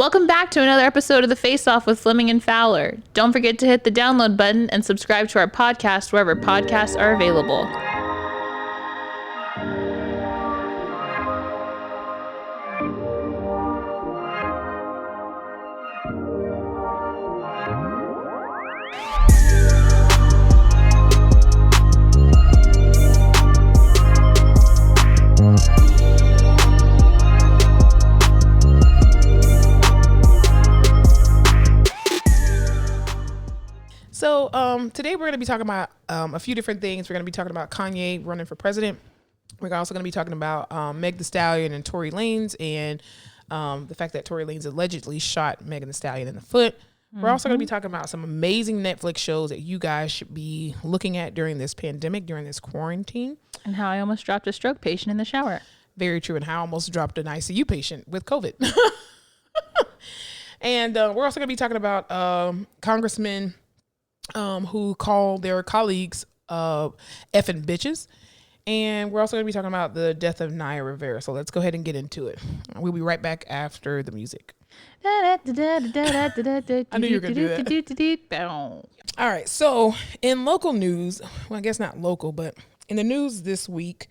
Welcome back to another episode of The Face Off with Fleming and Fowler. Don't forget to hit the download button and subscribe to our podcast wherever podcasts are available. So today we're going to be talking about a few different things. We're going to be talking about Kanye running for president. We're also going to be talking about Meg Thee Stallion and Tory Lanez and the fact that Tory Lanez allegedly shot Megan Thee Stallion in the foot. We're also going to be talking about some amazing Netflix shows that you guys should be looking at during this pandemic, during this quarantine. And how I almost dropped a stroke patient in the shower. Very true. And how I almost dropped an ICU patient with COVID. And we're also going to be talking about congressmen who call their colleagues effing bitches. And we're also going to be talking about the death of Naya Rivera. So let's go ahead and get into it. We'll be right back after the music. I knew you were going to do that. All right. So in local news, well, I guess not local, but in the news this week,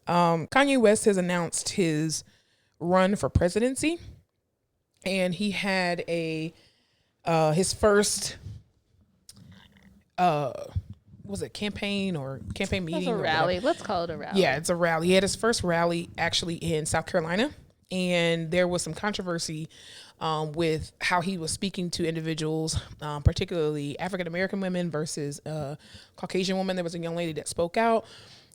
Kanye West has announced his run for presidency. And he had his first was it campaign meeting? It's a rally. Let's call it a rally. Yeah, it's a rally. He had his first rally actually in South Carolina, and there was some controversy with how he was speaking to individuals, particularly African American women versus Caucasian women. There was a young lady that spoke out.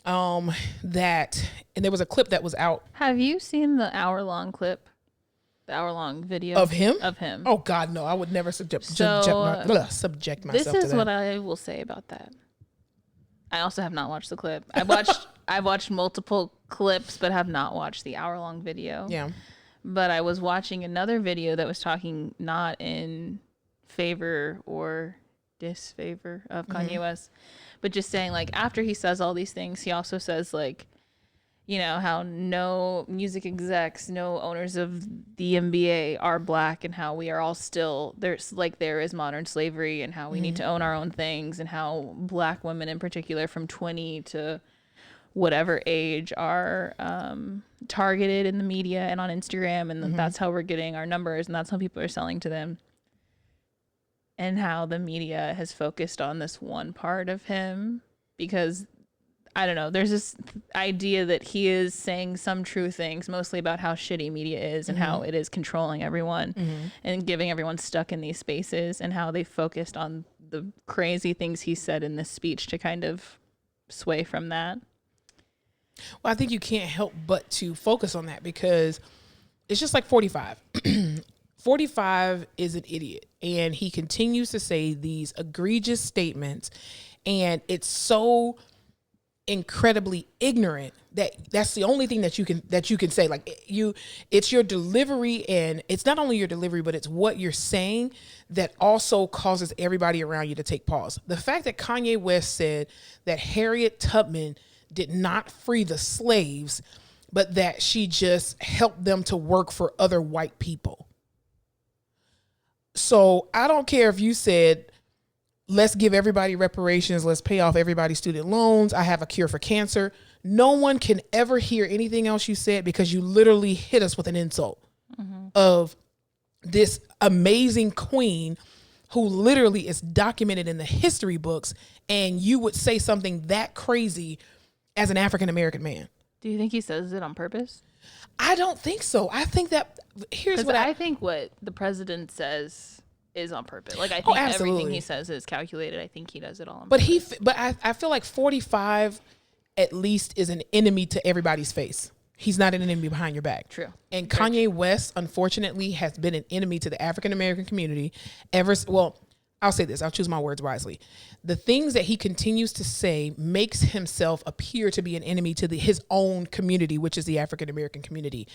And there was a clip that was out. Have you seen the hour-long clip? The hour-long video of him? Of him. Oh God, no! I would never subject myself to that. This is what I will say about that. I also have not watched the clip. I've watched multiple clips, but have not watched the hour-long video. Yeah. But I was watching another video that was talking not in favor or disfavor of Kanye West, but just saying like after he says all these things, he also says like, you know, how no music execs, no owners of the NBA are black, and how we are all still there is modern slavery, and how we need to own our own things, and how black women in particular from 20 to whatever age are targeted in the media and on Instagram, and that's how we're getting our numbers, and that's how people are selling to them. And how the media has focused on this one part of him because I don't know, there's this idea that he is saying some true things, mostly about how shitty media is and how it is controlling everyone and giving everyone stuck in these spaces, and how they focused on the crazy things he said in this speech to kind of sway from that. Well, I think you can't help but to focus on that because it's just like 45. 45 is an idiot, and he continues to say these egregious statements, and it's so incredibly ignorant that's the only thing that you can say. Like it's your delivery, and it's not only your delivery, but it's what you're saying that also causes everybody around you to take pause. The fact that Kanye West said that Harriet Tubman did not free the slaves, but that she just helped them to work for other white people. So I don't care if you said, let's give everybody reparations, let's pay off everybody's student loans, I have a cure for cancer. No one can ever hear anything else you said because you literally hit us with an insult of this amazing queen who literally is documented in the history books, and you would say something that crazy as an African American man. Do you think he says it on purpose? I don't think so. I think that I think what the president says is on purpose. Like I think everything he says is calculated. I think he does it all on purpose. But I feel like 45 at least is an enemy to everybody's face. He's not an enemy behind your back. True. And Kanye West, unfortunately, has been an enemy to the African American community I'll say this, I'll choose my words wisely. The things that he continues to say makes himself appear to be an enemy to his own community, which is the African American community.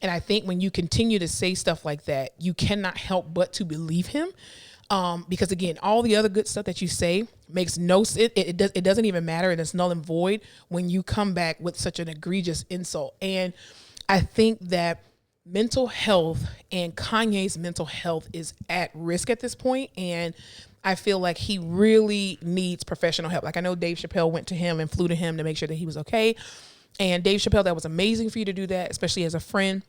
And I think when you continue to say stuff like that, you cannot help but to believe him. Because again, all the other good stuff that you say makes no sense. It doesn't even matter, and it's null and void when you come back with such an egregious insult. And I think that mental health and Kanye's mental health is at risk at this point, and I feel like he really needs professional help. Like I know Dave Chappelle went to him and flew to him to make sure that he was okay. And Dave Chappelle, that was amazing for you to do that, especially as a friend.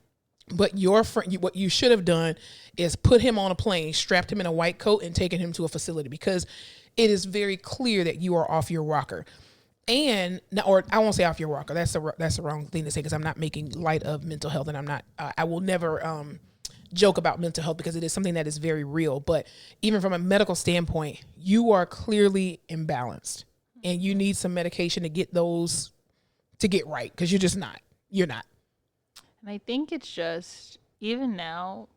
But your friend, what you should have done is put him on a plane, strapped him in a white coat, and taken him to a facility, because it is very clear that you are off your rocker. And or I won't say off your rocker. That's the wrong thing to say, because I'm not making light of mental health, and I'm not. I will never joke about mental health, because it is something that is very real. But even from a medical standpoint, you are clearly imbalanced, and you need some medication to get right, because you're just not. You're not. And I think it's just, even now,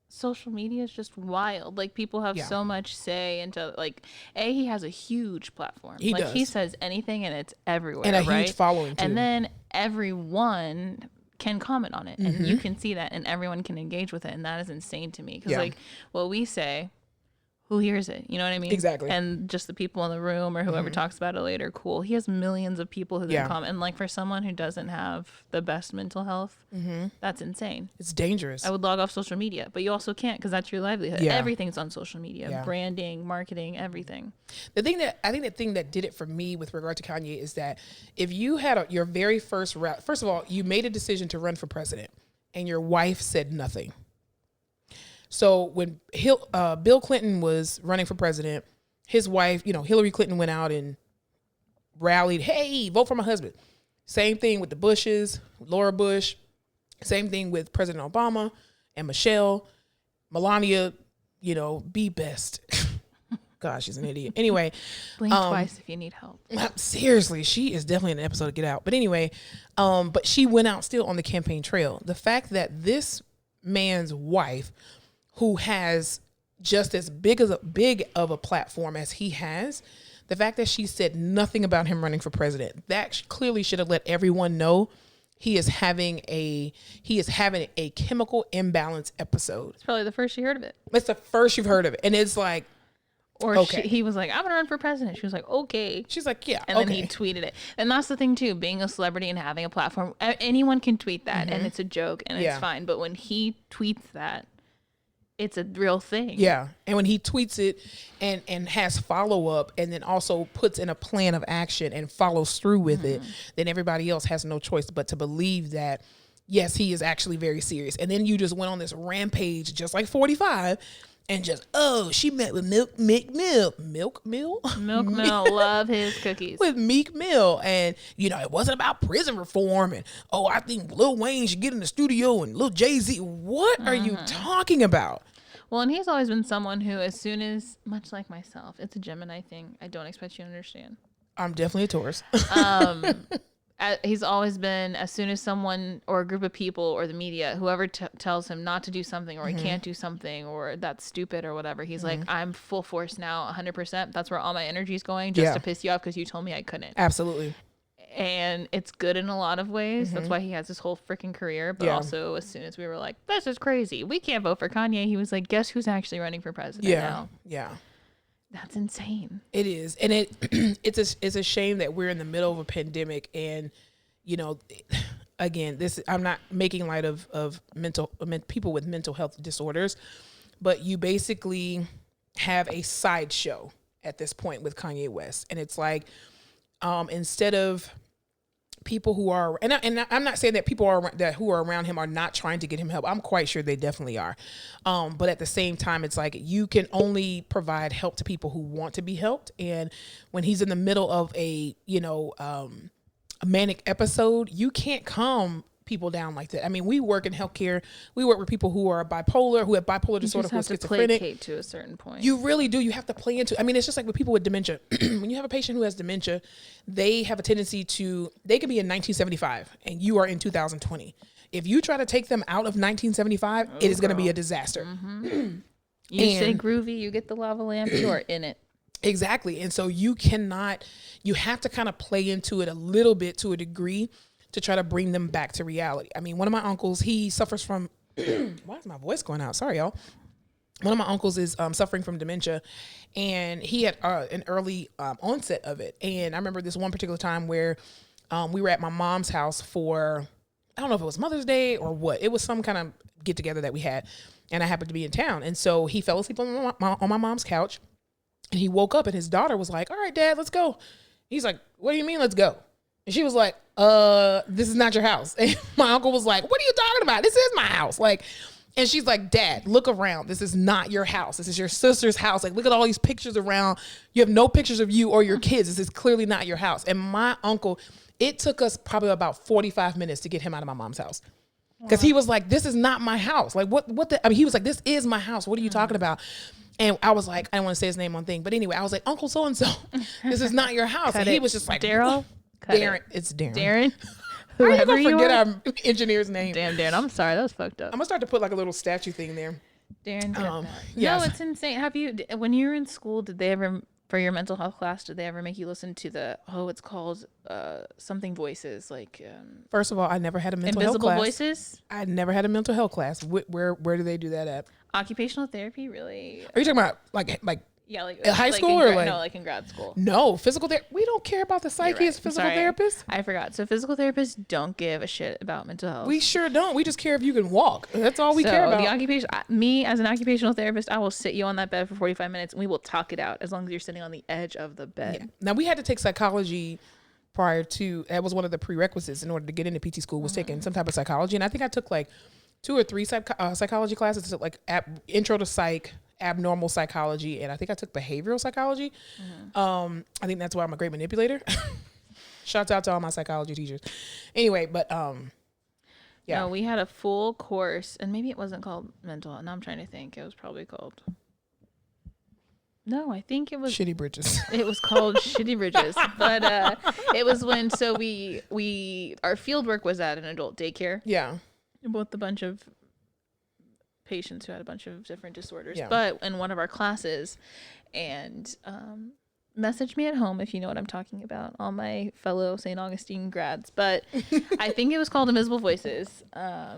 social media is just wild. Like, people have so much say into, like, he has a huge platform. He like does. He says anything and it's everywhere. And a right? huge following too. And then everyone can comment on it, and you can see that, and everyone can engage with it, and that is insane to me, because like what we say, who hears it? You know what I mean? Exactly. And just the people in the room, or whoever talks about it later, cool. He has millions of people who can comment. And like, for someone who doesn't have the best mental health, that's insane. It's dangerous. I would log off social media, but you also can't, because that's your livelihood. Yeah. Everything's on social media, Yeah. branding, marketing, everything. The thing that did it for me with regard to Kanye is that if you had your very first route, first of all, you made a decision to run for president, and your wife said nothing. So when Bill Clinton was running for president, his wife, Hillary Clinton, went out and rallied, hey, vote for my husband. Same thing with the Bushes, Laura Bush. Same thing with President Obama and Michelle. Melania, be best. Gosh, she's an idiot. Anyway. Blink twice if you need help. Seriously, she is definitely in an episode to Get Out. But anyway, but she went out still on the campaign trail. The fact that this man's wife, who has just as big of a platform as he has, the fact that she said nothing about him running for president, that clearly should have let everyone know he is having a chemical imbalance episode. It's probably the first you heard of it. It's the first you've heard of it, and it's like, or okay. He was like, I'm gonna run for president. She was like, okay. She's like, yeah, and then he tweeted it. And that's the thing too, being a celebrity and having a platform, anyone can tweet that, and it's a joke, and it's fine. But when he tweets that, it's a real thing. Yeah. And when he tweets it and has follow up, and then also puts in a plan of action and follows through with it, then everybody else has no choice but to believe that, yes, he is actually very serious. And then you just went on this rampage, just like 45, and just, she met with Meek Mill. Love his cookies. With Meek Mill. And, it wasn't about prison reform. And, I think Lil Wayne should get in the studio, and Lil Jay-Z. What are you talking about? Well, and he's always been someone who, as soon as, much like myself, it's a Gemini thing. I don't expect you to understand. I'm definitely a Taurus. He's always been, as soon as someone or a group of people or the media, whoever tells him not to do something, or he can't do something, or that's stupid or whatever, he's like, I'm full force now, 100%. That's where all my energy is going, just to piss you off because you told me I couldn't. Absolutely. And it's good in a lot of ways. That's why he has his whole freaking career. But also, as soon as we were like, this is crazy, we can't vote for Kanye, he was like, guess who's actually running for president now? Yeah. That's insane. It is. And it's a shame that we're in the middle of a pandemic, and, again, I'm not making light of people with mental health disorders, but you basically have a sideshow at this point with Kanye West. And it's like, instead of people who are, and I'm not saying that people who are around him are not trying to get him help. I'm quite sure they definitely are. But at the same time, it's like, you can only provide help to people who want to be helped. And when he's in the middle of a manic episode, you can't calm people down like that. I mean, we work in healthcare. We work with people who are bipolar, who have bipolar disorder, who are schizophrenic. You placate to a certain point. You really do. You have to play into. I mean, it's just like with people with dementia. When you have a patient who has dementia, they have a tendency they could be in 1975 and you are in 2020. If you try to take them out of 1975, it is going to be a disaster. You say groovy, you get the lava lamp, you are in it. Exactly. And so you have to kind of play into it a little bit, to a degree, to try to bring them back to reality. I mean, one of my uncles, he suffers from, why is my voice going out? Sorry, y'all. One of my uncles is suffering from dementia, and he had an early onset of it. And I remember this one particular time where we were at my mom's house for I don't know if it was Mother's Day or what. It was some kind of get together that we had, and I happened to be in town. And so he fell asleep on my mom's couch, and he woke up, and his daughter was like, "All right, Dad, let's go." He's like, "What do you mean, let's go?" And she was like, "This is not your house." And my uncle was like, "What are you talking about? This is my house." Like, and she's like, "Dad, look around. This is not your house. This is your sister's house. Like, look at all these pictures around. You have no pictures of you or your kids. This is clearly not your house." And my uncle, it took us probably about 45 minutes to get him out of my mom's house. Because he was like, "This is not my house." Like, he was like, "This is my house. What are you talking about?" And I was like, I don't want to say his name on thing, but anyway, I was like, "Uncle so-and-so, this is not your house." And he was just like, Daryl? Darren. It's Darren. Darren? How are you Whoever going to you forget are? our engineer's name? Damn, Darren. I'm sorry. That was fucked up. I'm going to start to put like a little statue thing there. Darren. No, yes. it's insane. When you were in school, did they ever, for your mental health class, did they ever make you listen to it's called something voices, like First of all, I never had a mental health Invisible class. Voices? I never had a mental health class. Where do they do that at? Occupational therapy, really? Are you talking about like Yeah, like high like school in or like? no, like in grad school. No, physical therapy. We don't care about the psyche as physical Sorry. therapists. I forgot. So physical therapists don't give a shit about mental health. We sure don't. We just care if you can walk. That's all we so care about. the occupation, me as an occupational therapist, I will sit you on that bed for 45 minutes and we will talk it out as long as you're sitting on the edge of the bed. Yeah. Now we had to take psychology prior to. That was one of the prerequisites in order to get into PT school. Was taking some type of psychology, and I think I took like 2 or 3 psychology classes. So like intro to psych, abnormal psychology, and I think I took behavioral psychology. I think that's why I'm a great manipulator. Shouts out to all my psychology teachers. Anyway, but yeah. No, we had a full course, and maybe it wasn't called mental. Now I'm trying to think. It was probably called. No, I think it was Shitty Bridges. It was called Shitty Bridges, but it was when our field work was at an adult daycare Yeah. with a bunch of patients who had a bunch of different disorders. Yeah. But in one of our classes, and message me at home if you know what I'm talking about, all my fellow St. Augustine grads. But I think it was called Invisible Voices.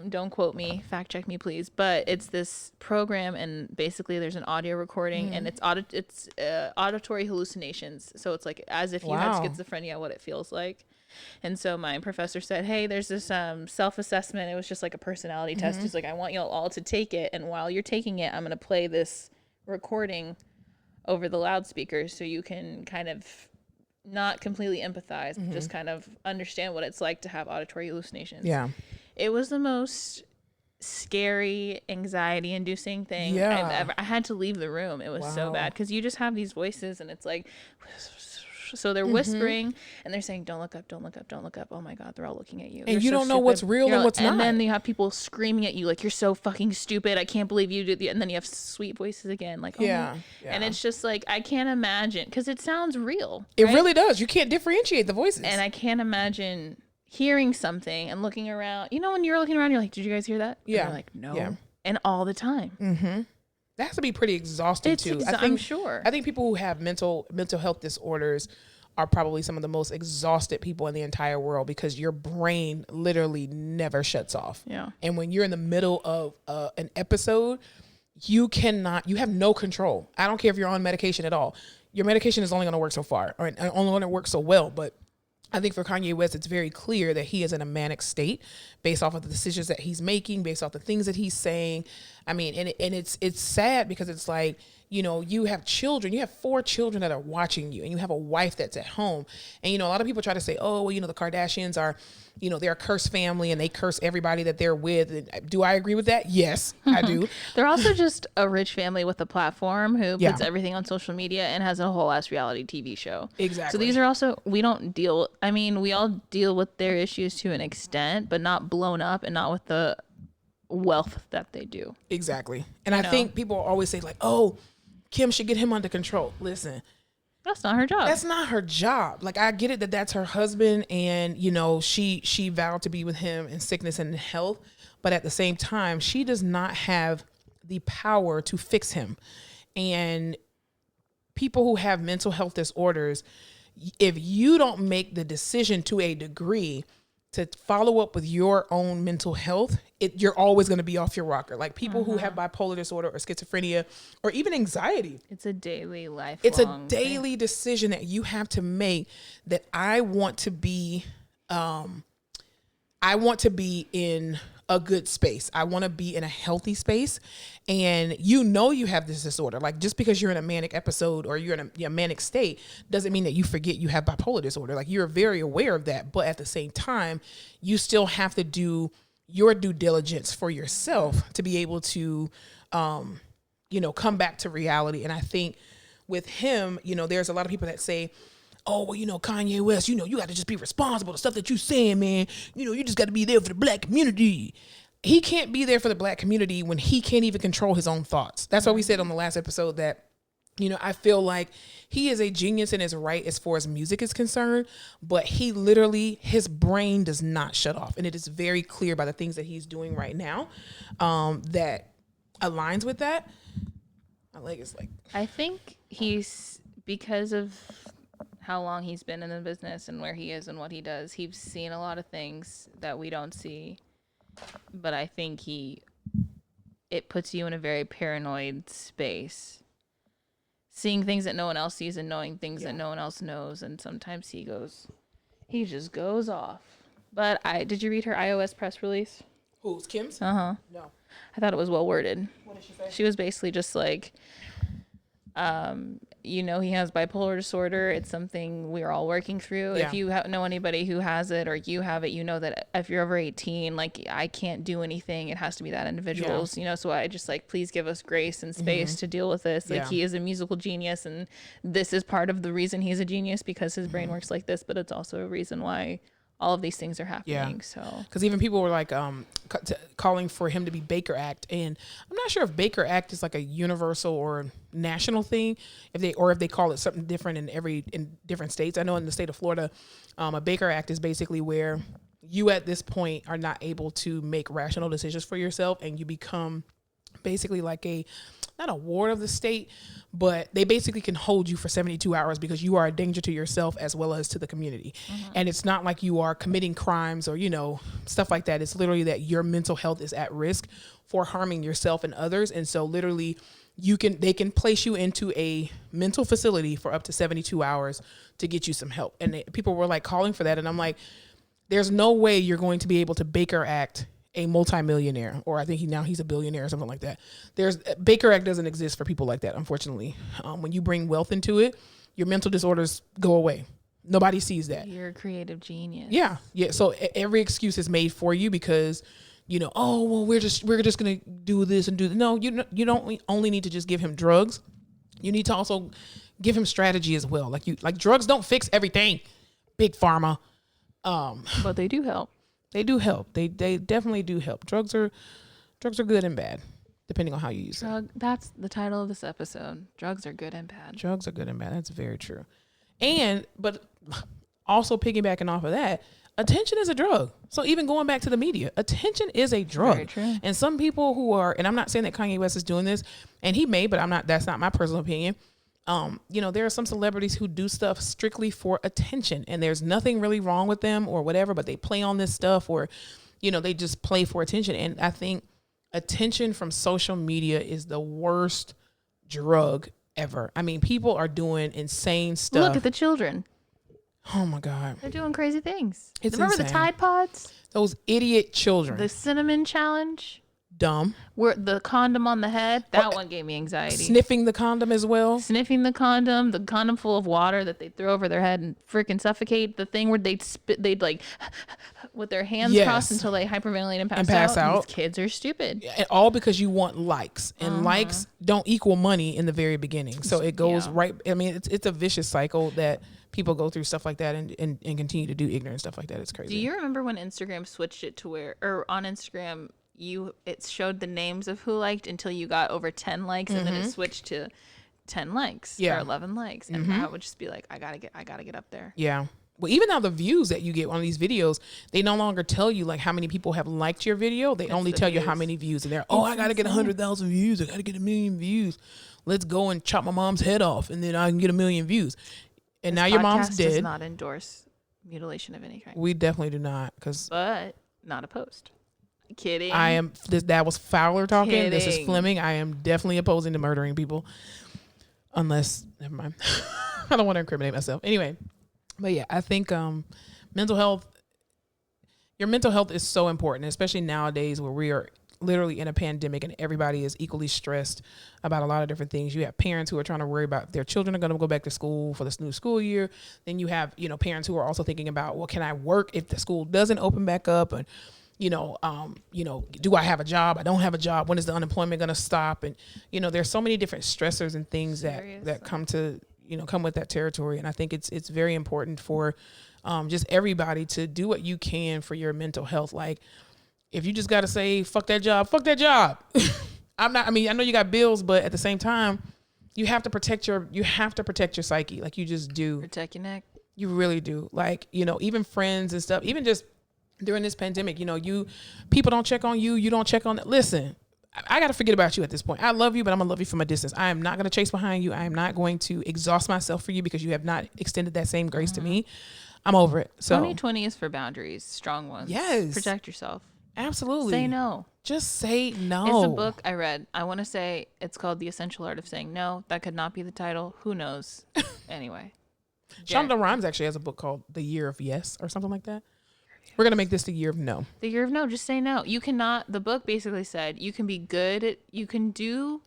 Don't quote me, fact check me please. But it's this program, and basically there's an audio recording, and it's auditory hallucinations. So it's like as if you had Wow. schizophrenia, what it feels like. And so my professor said, "Hey, there's this self-assessment. It was just like a personality test. He's like, I want you all to take it, and while you're taking it, I'm going to play this recording over the loudspeakers so you can kind of not completely empathize, but just kind of understand what it's like to have auditory hallucinations." Yeah. It was the most scary, anxiety-inducing thing Yeah. I've ever. I had to leave the room. It was so Wow. bad because you just have these voices, and it's like, so they're whispering and they're saying, "Don't look up, don't look up, don't look up." Oh my God, they're all looking at you. And They're you so don't know what's stupid. real and what's not. And then you have people screaming at you like, "You're so fucking stupid. I can't believe you did." And then you have sweet voices again, like, "Oh Yeah. my-" And it's just like, I can't imagine, because it sounds real. It right? really does. You can't differentiate the voices. And I can't imagine hearing something and looking around. You know, when you're looking around, you're like, "Did you guys hear that?" And Yeah. you're like, "No." Yeah. And all the time. that has to be pretty exhausting too. I'm sure. I think people who have mental health disorders are probably some of the most exhausted people in the entire world, because your brain literally never shuts off. Yeah. And when you're in the middle of an episode, you have no control. I don't care if you're on medication at all. Your medication is only going to work so far, or only going to work so well. But I think for Kanye West, it's very clear that he is in a manic state based off of the decisions that he's making, based off the things that he's saying. I mean, and it's sad, because it's like, you know, you have children, you have 4 children that are watching you, and you have a wife that's at home. And, you know, a lot of people try to say, "Oh, well, you know, the Kardashians are, you know, they're a cursed family and they curse everybody that they're with." And do I agree with that? Yes, I do. They're also just a rich family with a platform who Yeah. puts everything on social media and has a whole ass reality TV show. Exactly. So these are also, we all deal with their issues to an extent, but not blown up and not with the wealth that they do. Exactly. And I think people always say like, "Oh, Kim should get him under control." Listen, That's not her job. that's not her job. Like, I get it that that's her husband, and, you know, she vowed to be with him in sickness and in health, but at the same time, she does not have the power to fix him. And people who have mental health disorders, if you don't make the decision to a degree to follow up with your own mental health, you're always going to be off your rocker. Like people who have bipolar disorder or schizophrenia or even anxiety, It's a daily life. it's a daily decision that you have to make, that I want to be, I I want to be in a good space. I want to be in a healthy space. And you have this disorder. Like, just because you're in a manic episode or you're in a manic state doesn't mean that you forget you have bipolar disorder. Like, you're very aware of that. But at the same time, you still have to do your due diligence for yourself to be able to, come back to reality. And I think with him, there's a lot of people that say, oh, well, Kanye West, you got to just be responsible. The stuff that you saying, man, you just got to be there for the black community. He can't be there for the black community when he can't even control his own thoughts. That's why we said on the last episode that, I feel like he is a genius in his right as far as music is concerned, but his brain does not shut off. And it is very clear by the things that he's doing right now that aligns with that. My leg is like... I think because of how long he's been in the business and where he is and what he does, he's seen a lot of things that we don't see. But I think it puts you in a very paranoid space, seeing things that no one else sees and knowing things that no one else knows. And sometimes he just goes off. But did you read her iOS press release? Who's Kim's? No. I thought it was well worded. What did she say? She was basically just like, he has bipolar disorder. It's something we're all working through. Yeah. If you know anybody who has it or you have it, that if you're over 18, like, I can't do anything. It has to be that individual's, so I just please give us grace and space to deal with this. Like, he is a musical genius, and this is part of the reason he's a genius, because his brain works like this, but it's also a reason why all of these things are happening. So, because even people were like calling for him to be Baker Act, and I'm not sure if Baker Act is like a universal or national thing, if they call it something different in different states. I know in the state of Florida, a Baker Act is basically where you at this point are not able to make rational decisions for yourself, and you become basically like not a ward of the state, but they basically can hold you for 72 hours because you are a danger to yourself as well as to the community. And it's not like you are committing crimes or, stuff like that. It's literally that your mental health is at risk for harming yourself and others. And so literally they can place you into a mental facility for up to 72 hours to get you some help. And people were like calling for that. And I'm like, there's no way you're going to be able to Baker Act a multimillionaire, or I think he's a billionaire or something like that. Baker Act doesn't exist for people like that, unfortunately. When you bring wealth into it, your mental disorders go away. Nobody sees that. You're a creative genius. Yeah. So every excuse is made for you because, oh, well, we're just gonna do this and do that. No, you don't only need to just give him drugs. You need to also give him strategy as well. Like drugs don't fix everything. Big pharma. But they do help. They do help. They definitely do help. Drugs are good and bad, depending on how you use them. That's the title of this episode. Drugs are good and bad. Drugs are good and bad. That's very true. But also piggybacking off of that, attention is a drug. So even going back to the media, attention is a drug. Very true. And some people who are, and I'm not saying that Kanye West is doing this, and he may, but that's not my personal opinion. There are some celebrities who do stuff strictly for attention, and there's nothing really wrong with them or whatever, but they play on this stuff or, they just play for attention. And I think attention from social media is the worst drug ever. I mean, people are doing insane stuff. Look at the children. Oh my God. They're doing crazy things. Remember the Tide Pods? Those idiot children. The cinnamon challenge? Dumb. Where the condom on the head, that one gave me anxiety. Sniffing the condom as well. Sniffing the condom full of water that they throw over their head and freaking suffocate. The thing where they'd like with their hands crossed until they hyperventilate and pass out. These kids are stupid. And all because you want likes, and likes don't equal money in the very beginning. So it goes right. I mean, it's a vicious cycle that people go through stuff like that and continue to do ignorant stuff like that. It's crazy. Do you remember when Instagram switched it to or on Instagram, it showed the names of who liked until you got over 10 likes, and then it switched to 10 likes or 11 likes, and I would just be like, I gotta get up there. Yeah. Well, even now the views that you get on these videos, they no longer tell you like how many people have liked your video. They only tell you how many views, and they're I gotta get 100,000 views. I gotta get 1 million views. Let's go and chop my mom's head off, and then I can get 1 million views. And now your mom's dead. Does not endorse mutilation of any kind. We definitely do not, but not opposed. Kidding. I am. That was Fowler talking. Kidding. This is Fleming. I am definitely opposing to murdering people, unless never mind. I don't want to incriminate myself. Anyway, but yeah, I think mental health. Your mental health is so important, especially nowadays where we are literally in a pandemic and everybody is equally stressed about a lot of different things. You have parents who are trying to worry about if their children are going to go back to school for this new school year. Then you have, parents who are also thinking about, well, can I work if the school doesn't open back up? And, do I have a job? I don't have a job. When is the unemployment going to stop? And, there's so many different stressors and things that come to, come with that territory. And I think it's very important for just everybody to do what you can for your mental health. Like, if you just got to say, fuck that job. I know you got bills, but at the same time, you have to protect your psyche. Like, you just do. Protect your neck. You really do. Like, even friends and stuff, even just during this pandemic, people don't check on you. You don't check on that. Listen, I got to forget about you at this point. I love you, but I'm going to love you from a distance. I am not going to chase behind you. I am not going to exhaust myself for you because you have not extended that same grace to me. I'm over it. So 2020 is for boundaries, strong ones. Yes. Protect yourself. Absolutely. Say no. Just say no. It's a book I read. I want to say it's called The Essential Art of Saying No. That could not be the title. Who knows? Anyway. Shonda Rhimes actually has a book called The Year of Yes or something like that. We're going to make this the year of no. The year of no. Just say no. You cannot. The book basically said you can be good. You can do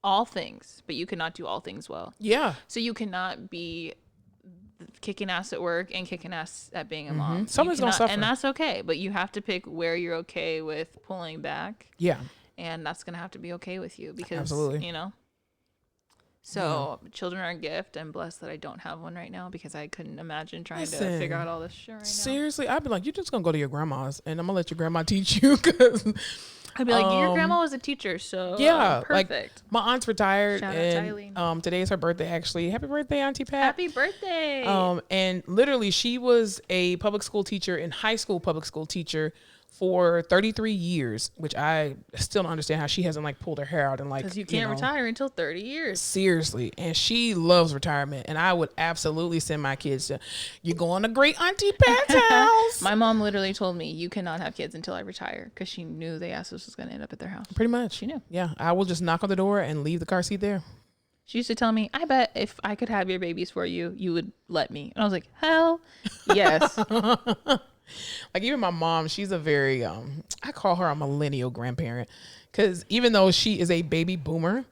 all things, but you cannot do all things well. Yeah. So you cannot be kicking ass at work and kicking ass at being a mom. Someone's going to suffer. And that's okay. But you have to pick where you're okay with pulling back. Yeah. And that's going to have to be okay with you because, Absolutely. So children are a gift. I'm blessed that I don't have one right now because I couldn't imagine trying to figure out all this shit right now. Seriously, I'd be like, you're just going to go to your grandma's and I'm going to let your grandma teach you because... I'd be like, your grandma was a teacher, so yeah, perfect. Like my aunt's retired, Shout out to Eileen. Today is her birthday. Actually, happy birthday, Auntie Pat! Happy birthday! And literally, she was a public school teacher and high school public school teacher for 33 years, which I still don't understand how she hasn't pulled her hair out and because you can't retire until 30 years. Seriously, and she loves retirement, and I would absolutely send my kids to. You're going to great Auntie Pat's house. My mom literally told me you cannot have kids until I retire because she knew the asses was going to end up at their house. Pretty much, she knew. Yeah, I will just knock on the door and leave the car seat there. She used to tell me, I bet if I could have your babies for you, you would let me. And I was like, hell yes. Like even my mom, she's a very, I call her a millennial grandparent because even though she is a baby boomer,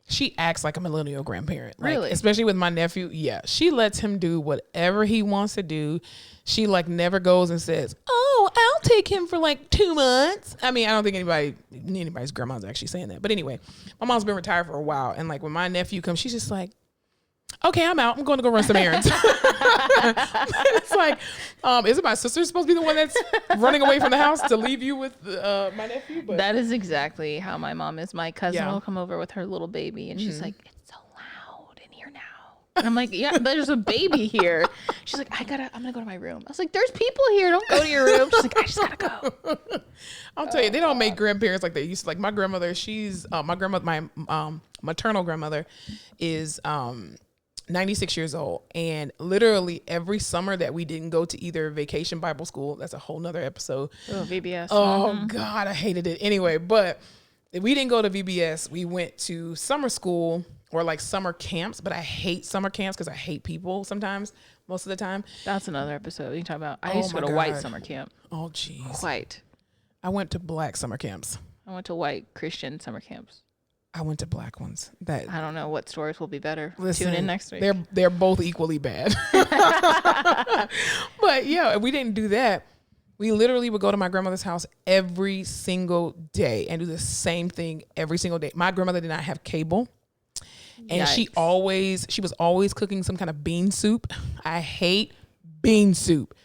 she acts like a millennial grandparent. Really? Especially with my nephew. Yeah. She lets him do whatever he wants to do. She never goes and says, oh, I'll take him for 2 months. I mean, I don't think anybody's grandma's actually saying that. But anyway, my mom's been retired for a while. And when my nephew comes, she's just like, okay, I'm out. I'm going to go run some errands. It's isn't my sister supposed to be the one that's running away from the house to leave you with my nephew? But that is exactly how my mom is. My cousin will come over with her little baby, and she's like, "It's so loud in here now." And I'm like, "Yeah, there's a baby here." She's like, I'm gonna go to my room. I was like, "There's people here. Don't go to your room." She's like, "I just gotta go." I'll tell you, they don't make grandparents like they used to. My grandmother, she's my maternal grandmother is 96 years old, and literally every summer that we didn't go to either vacation Bible school, that's a whole nother episode. Oh, VBS. Oh God, I hated it. Anyway, but if we didn't go to VBS, we went to summer school or summer camps, but I hate summer camps because I hate people sometimes, most of the time. That's another episode you talk about. I used to go to white summer camp. Oh jeez. White. I went to black summer camps. I went to white Christian summer camps. I went to black ones. I don't know what stories will be better. Listen, tune in next week. They're both equally bad. But yeah, we didn't do that. We literally would go to my grandmother's house every single day and do the same thing every single day. My grandmother did not have cable. And she was always cooking some kind of bean soup. I hate bean soup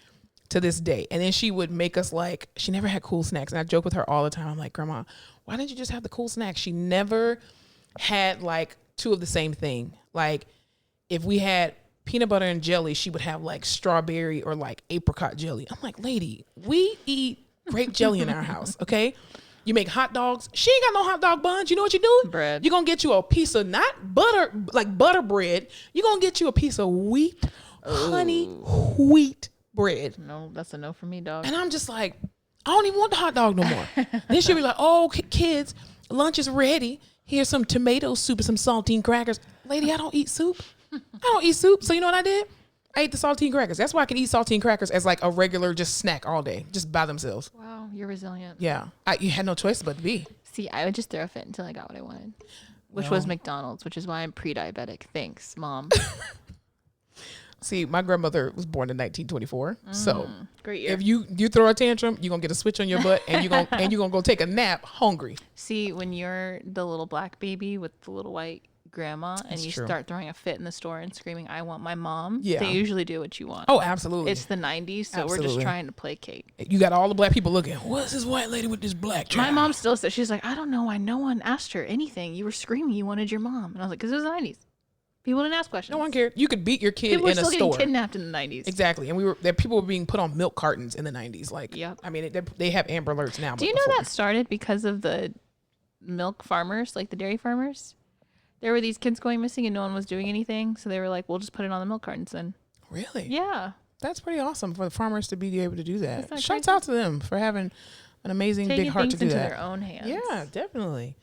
to this day. And then she would make us she never had cool snacks. And I joke with her all the time. I'm like, Grandma, why didn't you just have the cool snacks? She never had two of the same thing. If we had peanut butter and jelly, she would have strawberry or apricot jelly. I'm like, lady, we eat grape jelly in our house. Okay. You make hot dogs. She ain't got no hot dog buns. You know what you're doing? Bread. You're going to get you a piece of not butter, butter bread. You're going to get you a piece of wheat, honey wheat bread. No, that's a no for me, dog. And I'm just like, I don't even want the hot dog no more. Then she'll be like, oh, kids, lunch is ready. Here's some tomato soup and some saltine crackers. Lady, I don't eat soup. So you know what I did? I ate the saltine crackers. That's why I can eat saltine crackers as like a regular just snack all day, just by themselves. Wow, you're resilient. Yeah. You had no choice but to be. See, I would just throw a fit until I got what I wanted, which was McDonald's, which is why I'm pre-diabetic. Thanks, Mom. See, my grandmother was born in 1924. So Great year. if you throw a tantrum, you're going to get a switch on your butt and you're going to go take a nap hungry. See, when you're the little black baby with the little white grandma and That's you true. start throwing a fit in the store and screaming, I want my mom, Yeah. they usually do what you want. Oh, absolutely. It's the 90s, so we're just Absolutely. trying to placate. You got all the black people looking, what's this white lady with this black child? My mom still says, she's like, I don't know why no one asked her anything. You were screaming you wanted your mom. And I was like, because it was the 90s. People didn't ask questions. No one cared. You could beat your kid People were in a still store. getting kidnapped in the 90s. Exactly. And people were being put on milk cartons in the 90s. Like, Yep. I mean, they have Amber Alerts now. Do you know that started because of the milk farmers, like the dairy farmers? There were these kids going missing and no one was doing anything. So they were like, we'll just put it on the milk cartons then. Really? Yeah. That's pretty awesome for the farmers to be able to do that. Isn't that Shouts crazy? out to them for having an amazing Taking big heart things to do into that. their own hands. Yeah, definitely.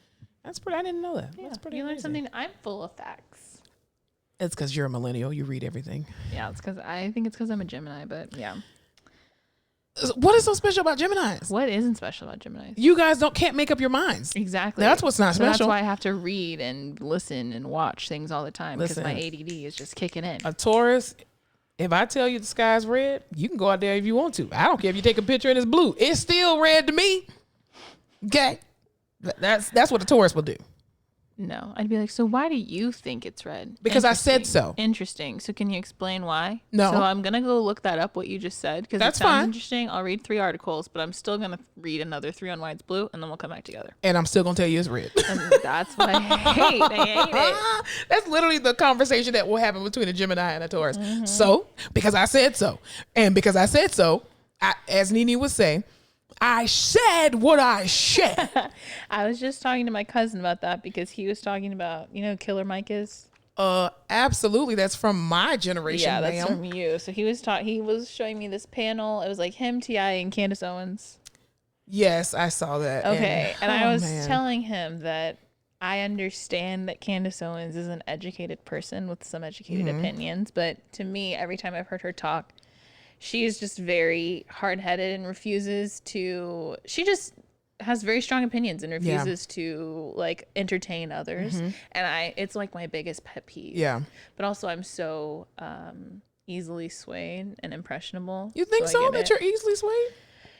That's pretty. I didn't know that. Yeah. That's pretty. You learn amazing. something. I'm full of facts. It's because you're a millennial. You read everything. Yeah, it's because I think it's because I'm a Gemini, but yeah. What is so special about Geminis? What isn't special about Geminis? You guys can't make up your minds. Exactly. That's what's not So that's special. why I have to read and listen and watch things all the time because my Listen. ADD is just kicking in. A Taurus, if I tell you the sky's red, you can go out there if you want to. I don't care if you take a picture and it's blue. It's still red to me. Okay? That's what a Taurus will do. No, I'd be like, so why do you think it's red? Because I said Interesting. so. Interesting. So can you explain why? No. So I'm gonna go look that up. What you just said because it That's sounds fine. interesting. I'll read 3 articles, but I'm still gonna read another 3 on why it's blue, and then we'll come back together. And I'm still going to tell you it's red. And that's what I hate. I hate it. That's literally the conversation that will happen between a Gemini and a Taurus. Mm-hmm. So, because I said so. And because I said so, as Nene would say, I said what I said. I was just talking to my cousin about that because he was talking about, you know, who Killer Mike is. Absolutely. That's from my generation, Yeah, that's ma'am. from you. So he was showing me this panel. It was like him, T.I., and Candace Owens. Yes, I saw that. Okay. And I oh, was man. telling him that I understand that Candace Owens is an educated person with some educated Mm-hmm. opinions. But to me, every time I've heard her talk, she is just very hard-headed and she just has very strong opinions and refuses to like entertain others. And it's like my biggest pet peeve. Mm-hmm. Yeah. But also I'm so easily swayed and impressionable. You think I so? get That it. you're easily swayed?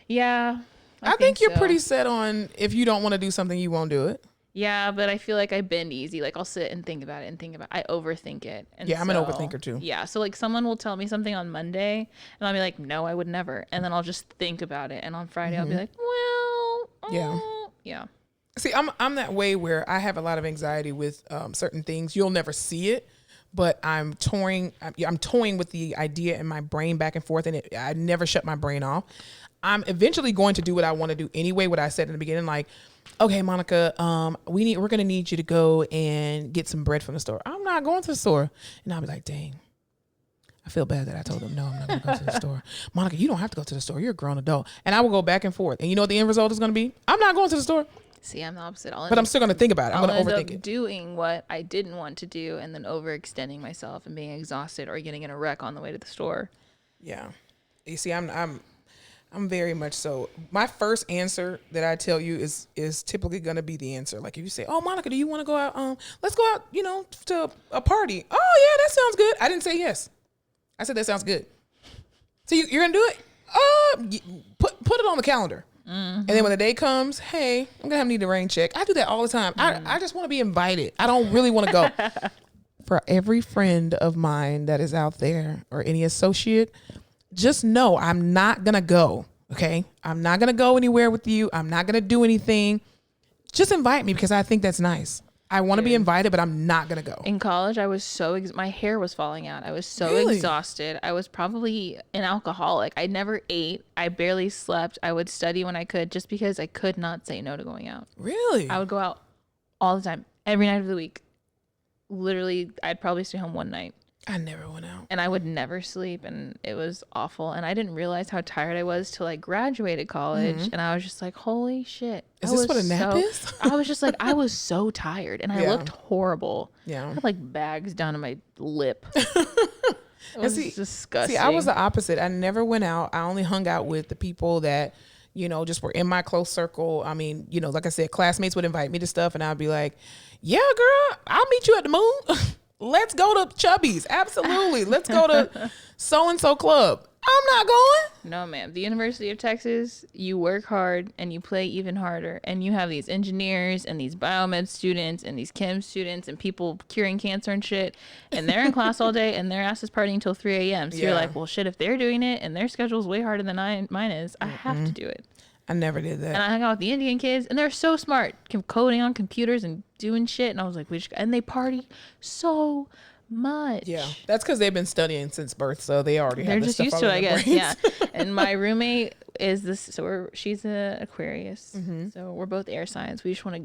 Yeah. I think you're so. pretty set on if you don't want to do something, you won't do it. Yeah, but I feel like I bend easy. Like I'll sit and think about it. I overthink it. And Yeah, I'm an overthinker too. Yeah, so like someone will tell me something on Monday, and I'll be like, no, I would never. And then I'll just think about it, and on Friday I'll be like, well, Yeah. yeah. See, I'm that way where I have a lot of anxiety with certain things. You'll never see it, but I'm toying with the idea in my brain back and forth, and I never shut my brain off. I'm eventually going to do what I want to do anyway. What I said in the beginning, like, okay, Monica, we're gonna need you to go and get some bread from the store. I'm not going to the store, and I'll be like, dang. I feel bad that I told them, no, I'm not going to go to the store. Monica, you don't have to go to the store. You're a grown adult. And I will go back and forth. And you know what the end result is going to be? I'm not going to the store, See, I'm the opposite. but I'm still going to think about it. I'm I'll going to end overthink up it. doing what I didn't want to do, and then overextending myself and being exhausted or getting in a wreck on the way to the store. Yeah. You see, I'm very much so. My first answer that I tell you is typically going to be the answer. Like if you say, oh, Monica, do you want to go out? Let's go out, to a party. Oh, yeah, that sounds good. I didn't say yes. I said, that sounds good. So you're going to do it? Put it on the calendar. And then when the day comes, hey, I'm going to need a rain check. I do that all the time. I just want to be invited. I don't really want to go. For every friend of mine that is out there or any associate, just know I'm not going to go. Okay. I'm not going to go anywhere with you. I'm not going to do anything. Just invite me because I think that's nice. I want to be invited, but I'm not going to go. In college, I was so my hair was falling out. I was so Really? exhausted. I was probably an alcoholic. I never ate. I barely slept. I would study when I could just because I could not say no to going out. Really? I would go out all the time, every night of the week. Literally, I'd probably stay home one night. I never went out. And I would never sleep, and it was awful. And I didn't realize how tired I was till I graduated college, and I was just like, "Holy shit!" Is this what a nap is? I was just like, I was so tired, and I Yeah. looked horrible. I Yeah. had like bags down to my lip. It was see, disgusting. See, I was the opposite. I never went out. I only hung out with the people that, you know, just were in my close circle. I mean, you know, like I said, classmates would invite me to stuff and I'd be like, yeah, girl, I'll meet you at the moon. Let's go to Chubby's. Absolutely. Let's go to so-and-so club. I'm not going. No, ma'am. The University of Texas, you work hard and you play even harder. And you have these engineers and these biomed students and these chem students and people curing cancer and shit. And they're in class all day and their ass is partying till 3 a.m. So you're like, well, shit, if they're doing it and their schedule's way harder than mine is, I have to do it. I never did that. And I hung out with the Indian kids and they're so smart, coding on computers and doing shit. And I was like, and they party so much. Yeah, that's because they've been studying since birth, so they already they're have this just stuff used to all it, I in their guess. brains. Yeah. And my roommate is this. So she's an Aquarius. Mm-hmm. So we're both air signs. We just want to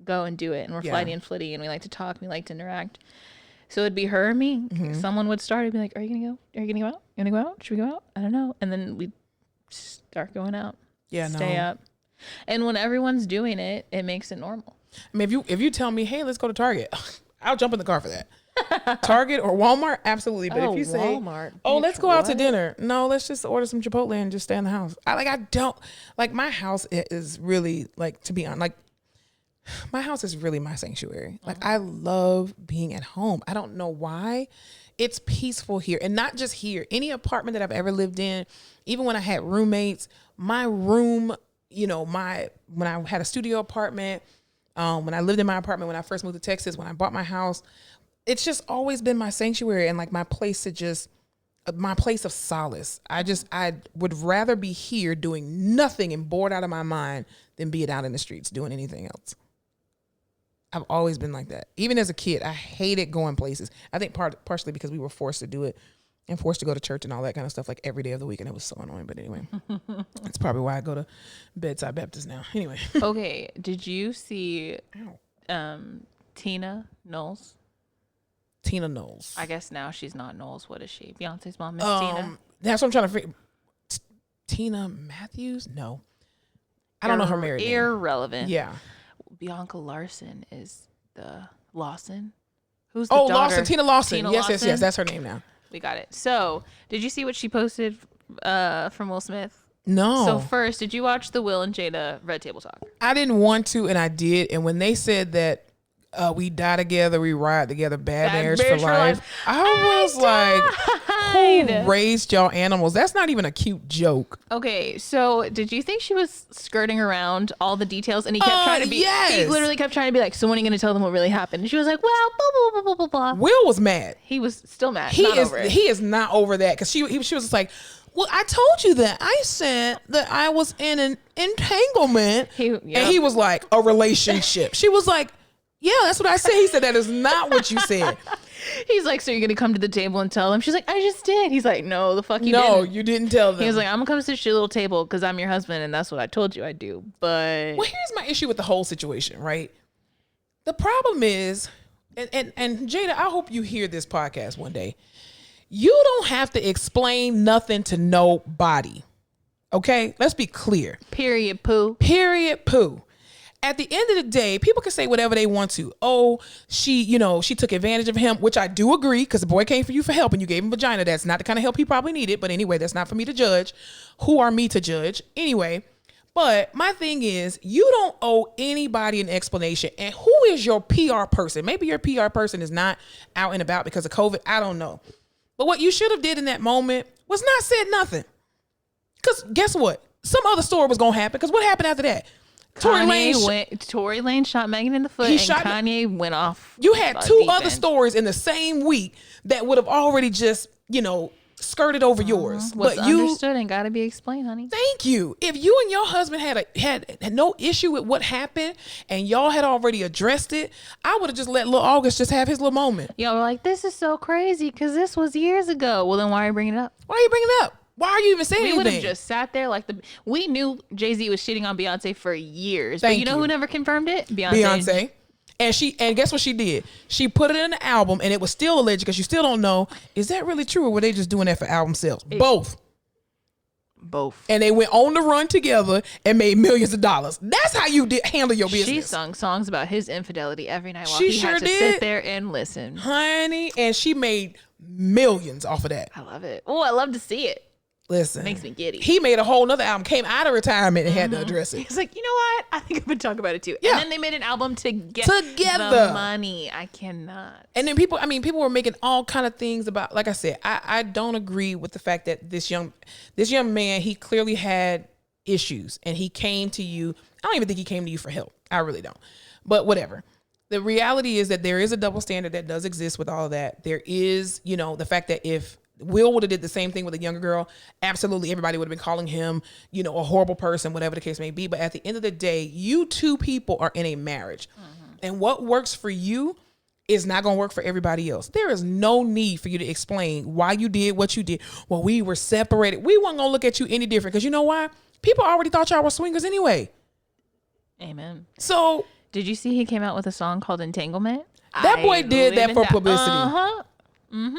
go and do it. And we're flighty and flitty, and we like to talk. We like to interact. So it'd be her or me. Mm-hmm. Someone would start. It'd be like, "Are you gonna go? Are you gonna go out? You gonna go out? Should we go out? I don't know." And then we start going out. Yeah, Stay no. up. And when everyone's doing it, it makes it normal. I mean, if you tell me, hey, let's go to Target, I'll jump in the car for that. Target or Walmart, absolutely. But if you say, Walmart, let's go out to what? dinner, no, let's just order some Chipotle and just stay in the house. I don't like my house is really like, to be honest, like my house is really my sanctuary. Like I love being at home. I don't know why. It's peaceful here, and not just here. Any apartment that I've ever lived in, even when I had roommates, my room, you know, when I had a studio apartment, when I lived in my apartment, when I first moved to Texas, when I bought my house, it's just always been my sanctuary and like my place of solace. I would rather be here doing nothing and bored out of my mind than be it out in the streets doing anything else. I've always been like that. Even as a kid, I hated going places. I think partially because we were forced to do it and forced to go to church and all that kind of stuff like every day of the week. And it was so annoying. But anyway, that's probably why I go to Bedside Baptist now. Anyway. Okay. Did you see Tina Knowles? Tina Knowles. I guess now she's not Knowles. What is she? Beyonce's mom, Miss Tina? That's what I'm trying to figure. Tina Matthews? No. I don't know her married name. Irrelevant. Yeah. Bianca Larson is the Lawson. Who's the daughter? Lawson. Tina Lawson. Tina Yes. Lawson? That's her name now. We got it. So, did you see what she posted from Will Smith? No. So first, did you watch the Will and Jada Red Table Talk? I didn't want to, and I did. And when they said that we die together, we ride together, bad marriage for life, I was like, who raised y'all animals? That's not even a cute joke. Okay, so did you think she was skirting around all the details? And he kept trying to be, he literally kept trying to be like, so when are you going to tell them what really happened? And she was like, well, blah, blah, blah, blah, blah. Will was mad. He was still mad. He is not over that because she was just like, well, I told you that. I said that I was in an entanglement. And he was like, a relationship. She was like, yeah, that's what I said. He said, that is not what you said. He's like, so you're going to come to the table and tell them? She's like, I just did. He's like, no, the fuck you didn't. No, you didn't tell them. He was like, I'm going to come sit at your little table because I'm your husband and that's what I told you I'd do. But. Well, here's my issue with the whole situation, right? The problem is, and Jada, I hope you hear this podcast one day. You don't have to explain nothing to nobody. Okay? Let's be clear. Period, poo. Period, poo. At the end of the day, people can say whatever they want to. Oh, she took advantage of him, which I do agree, because the boy came for you for help and you gave him vagina. That's not the kind of help he probably needed. But anyway, that's not for me to judge. Who are me to judge? Anyway, but my thing is, you don't owe anybody an explanation. And who is your PR person? Maybe your PR person is not out and about because of COVID. I don't know. But what you should have did in that moment was not said nothing. Because guess what? Some other story was going to happen. Because what happened after that? Tory Lanez shot Megan in the foot, and Kanye went off. You had two other stories in the same week that would have already just, skirted over yours. What's but you understood and got to be explained, honey. Thank you. If you and your husband had no issue with what happened and y'all had already addressed it, I would have just let Lil August just have his little moment. Y'all were like, this is so crazy because this was years ago. Well, then why are you bringing it up? Why are you bringing it up? Why are you even saying anything? We would have just sat there we knew Jay-Z was shitting on Beyonce for years. Thank but you know who never confirmed it? Beyonce. And guess what she did? She put it in the album and it was still alleged because you still don't know, is that really true or were they just doing that for album sales? Both. And they went on the run together and made millions of dollars. That's how you handle your business. She sung songs about his infidelity every night while he had to sit there and listen. Honey, and she made millions off of that. I love it. Oh, I love to see it. Listen, Makes me giddy. He made a whole nother album, came out of retirement and had to address it. He's like, you know what? I think I'm gonna talk about it too. Yeah. And then they made an album together. Together. The money. I cannot. And then people were making all kind of things about, like I said, I don't agree with the fact that this young man, he clearly had issues and he came to you. I don't even think he came to you for help. I really don't. But whatever. The reality is that there is a double standard that does exist with all of that. There is, the fact that if Will would have did the same thing with a younger girl, absolutely everybody would have been calling him, a horrible person, whatever the case may be. But at the end of the day, you two people are in a marriage. Mm-hmm. And what works for you is not going to work for everybody else. There is no need for you to explain why you did what you did. Well, we were separated. We weren't going to look at you any different because you know why? People already thought y'all were swingers anyway. Amen. So did you see he came out with a song called Entanglement? That boy did that for publicity. Uh-huh. Mm-hmm.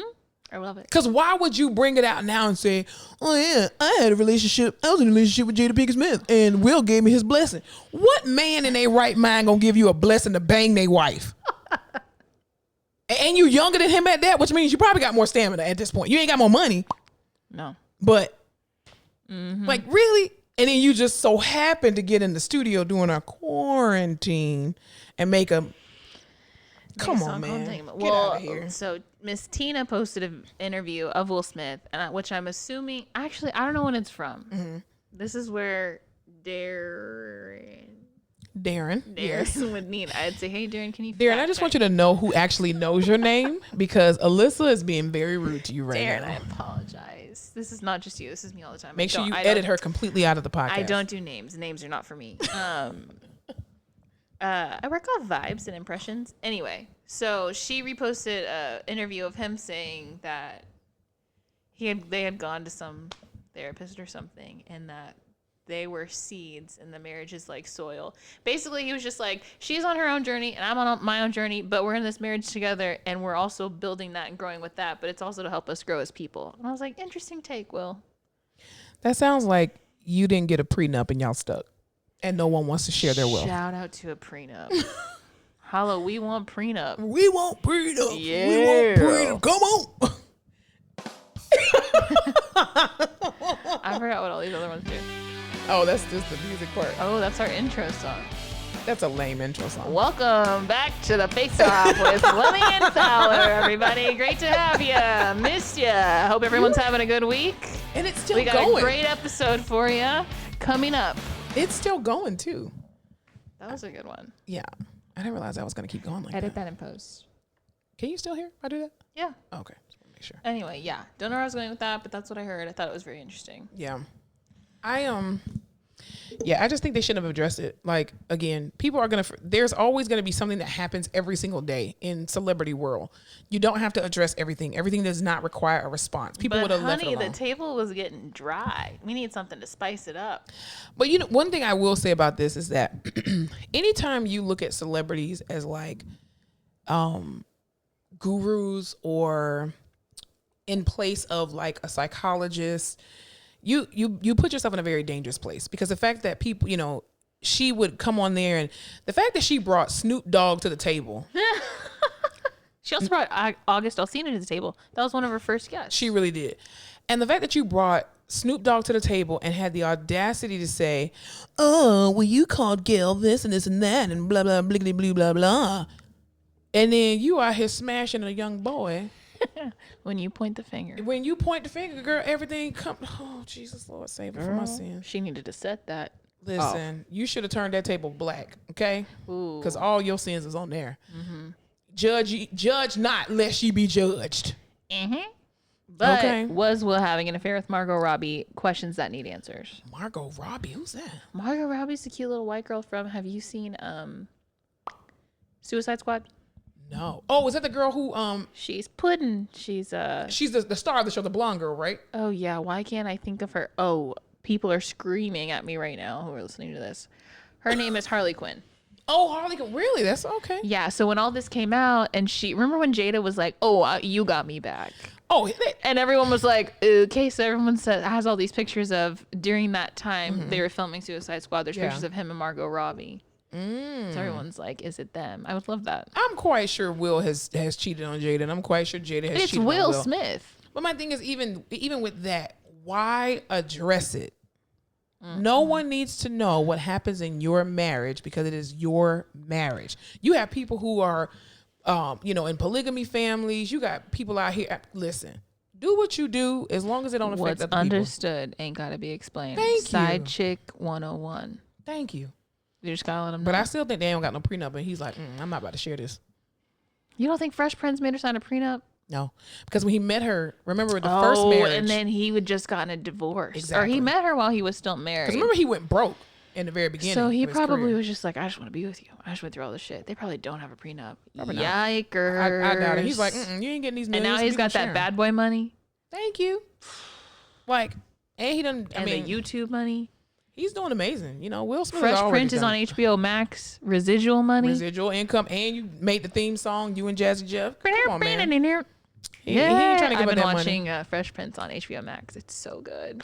I love it. Because why would you bring it out now and say, oh yeah, I was in a relationship with Jada Pinkett Smith and Will gave me his blessing. What man in their right mind gonna give you a blessing to bang their wife? And you younger than him at that, which means you probably got more stamina at this point. You ain't got more money. No. But like really? And then you just so happen to get in the studio during our quarantine and make a come on, man. Get out of here. So Miss Tina posted an interview of Will Smith, which I'm assuming, actually, I don't know when it's from. Mm-hmm. This is where Darren yes. would need. I'd say, hey, Darren, can you Darren, I just want you to know who actually knows your name because Alyssa is being very rude to you right now. Darren, I apologize. This is not just you. This is me all the time. Make sure you edit her completely out of the podcast. I don't do names. Names are not for me. I work off vibes and impressions. Anyway, so she reposted an interview of him saying that they had gone to some therapist or something and that they were seeds and the marriage is like soil. Basically, he was just like, she's on her own journey and I'm on my own journey, but we're in this marriage together and we're also building that and growing with that, but it's also to help us grow as people. And I was like, interesting take, Will. That sounds like you didn't get a prenup and y'all stuck. And no one wants to share their wealth. Shout out to a prenup. Holla, we want prenup. We want prenup. Yeah. We want prenup. Come on. I forgot what all these other ones do. Oh, that's just the music part. Oh, that's our intro song. That's a lame intro song. Welcome back to the Face Off with Lemmy and Fowler, everybody. Great to have you. Missed ya. Hope everyone's having a good week. And it's still going. We got a great episode for you coming up. It's still going, too. That was a good one. Yeah. I didn't realize I was going to keep going like that. Edit that in post. Can you still hear if I do that? Yeah. Okay. Just want to make sure. Anyway, yeah. Don't know where I was going with that, but that's what I heard. I thought it was very interesting. Yeah. I just think they shouldn't have addressed it. Like, again, people are there's always going to be something that happens every single day in celebrity world. You don't have to address everything. Everything does not require a response. People would have left it alone. Honey, the table was getting dry. We need something to spice it up. But one thing I will say about this is that anytime you look at celebrities as like gurus or in place of like a psychologist, you put yourself in a very dangerous place because the fact that people, she would come on there and the fact that she brought Snoop Dogg to the table. She also brought August Alsina to the table. That was one of her first guests. She really did. And the fact that you brought Snoop Dogg to the table and had the audacity to say, oh, well, you called Gail this and this and that and blah, blah, blah, blah, blah, blah, blah. And then you out here smashing a young boy. When you point the finger. When you point the finger, girl, everything come. Oh, Jesus, Lord, save me from my sins. She needed to set that. Listen, you should have turned that table black, okay? Because all your sins is on there. Mm-hmm. Judge not, lest ye be judged. Mm-hmm. But was Will having an affair with Margot Robbie? Questions that need answers. Margot Robbie, who's that? Margot Robbie's the cute little white girl from. Have you seen Suicide Squad? No. Oh, is that the girl who She's Puddin'. She's the star of the show, the blonde girl, right? Oh yeah. Why can't I think of her? Oh, people are screaming at me right now who are listening to this. Her name is Harley Quinn. Oh, Harley Quinn. Really? That's okay. Yeah. So when all this came out, and remember when Jada was like, "Oh, you got me back." Oh, and everyone was like, okay. So everyone has all these pictures of during that time they were filming Suicide Squad. There's pictures of him and Margot Robbie. So everyone's like, is it them? I would love that. I'm quite sure Will has cheated on Jada, and I'm quite sure Jada has It's cheated Will on Will. Smith. But my thing is, even with that, why address it? No one needs to know what happens in your marriage because it is your marriage. You have people who are, in polygamy families. You got people out here. Listen, do what you do as long as it don't affect What's other people. understood ain't got to be explained. Thank you. Side chick 101. Thank you. You just gotta let him know. But I still think they don't got no prenup, and he's like, I'm not about to share this. You don't think Fresh Prince made her sign a prenup? No, because when he met her, remember the first marriage, and then he would just gotten a divorce. Or Exactly. he met her while he was still married. because remember he went broke in the very beginning. So he of his probably career. was just like, I just want to be with you. I just went through all this shit. They probably don't have a prenup. Probably not. Yikers. I doubt it. He's like, you ain't getting these and millions. now he's we got gonna that share 'em. bad boy money Thank you. Like, and he done. and the YouTube money. He's doing amazing. Will Smith. Fresh already Prince is done on HBO Max. Residual money. residual income, and you made the theme song. You and Jazzy Jeff. Come on, man. He Yeah, ain't trying to give I've up been that watching Fresh Prince on HBO Max. It's so good.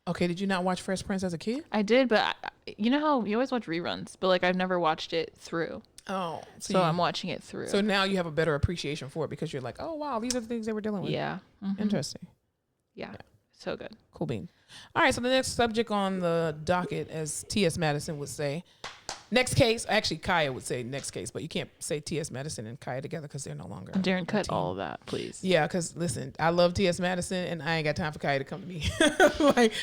Okay, did you not watch Fresh Prince as a kid? I did, but you know how you always watch reruns, but like I've never watched it through. Oh, So I'm watching it through. So now you have a better appreciation for it because you're like, oh wow, these are the things they were dealing with. yeah. Mhm. Interesting. Yeah. So good. Cool bean. All right, so the next subject on the docket, as T.S. Madison would say, next case. Actually, Kaya would say next case, but you can't say T.S. Madison and Kaya together because they're no longer. Darren, a cut team. all of that, please. Yeah, because listen, I love T.S. Madison, and I ain't got time for Kaya to come to me, like,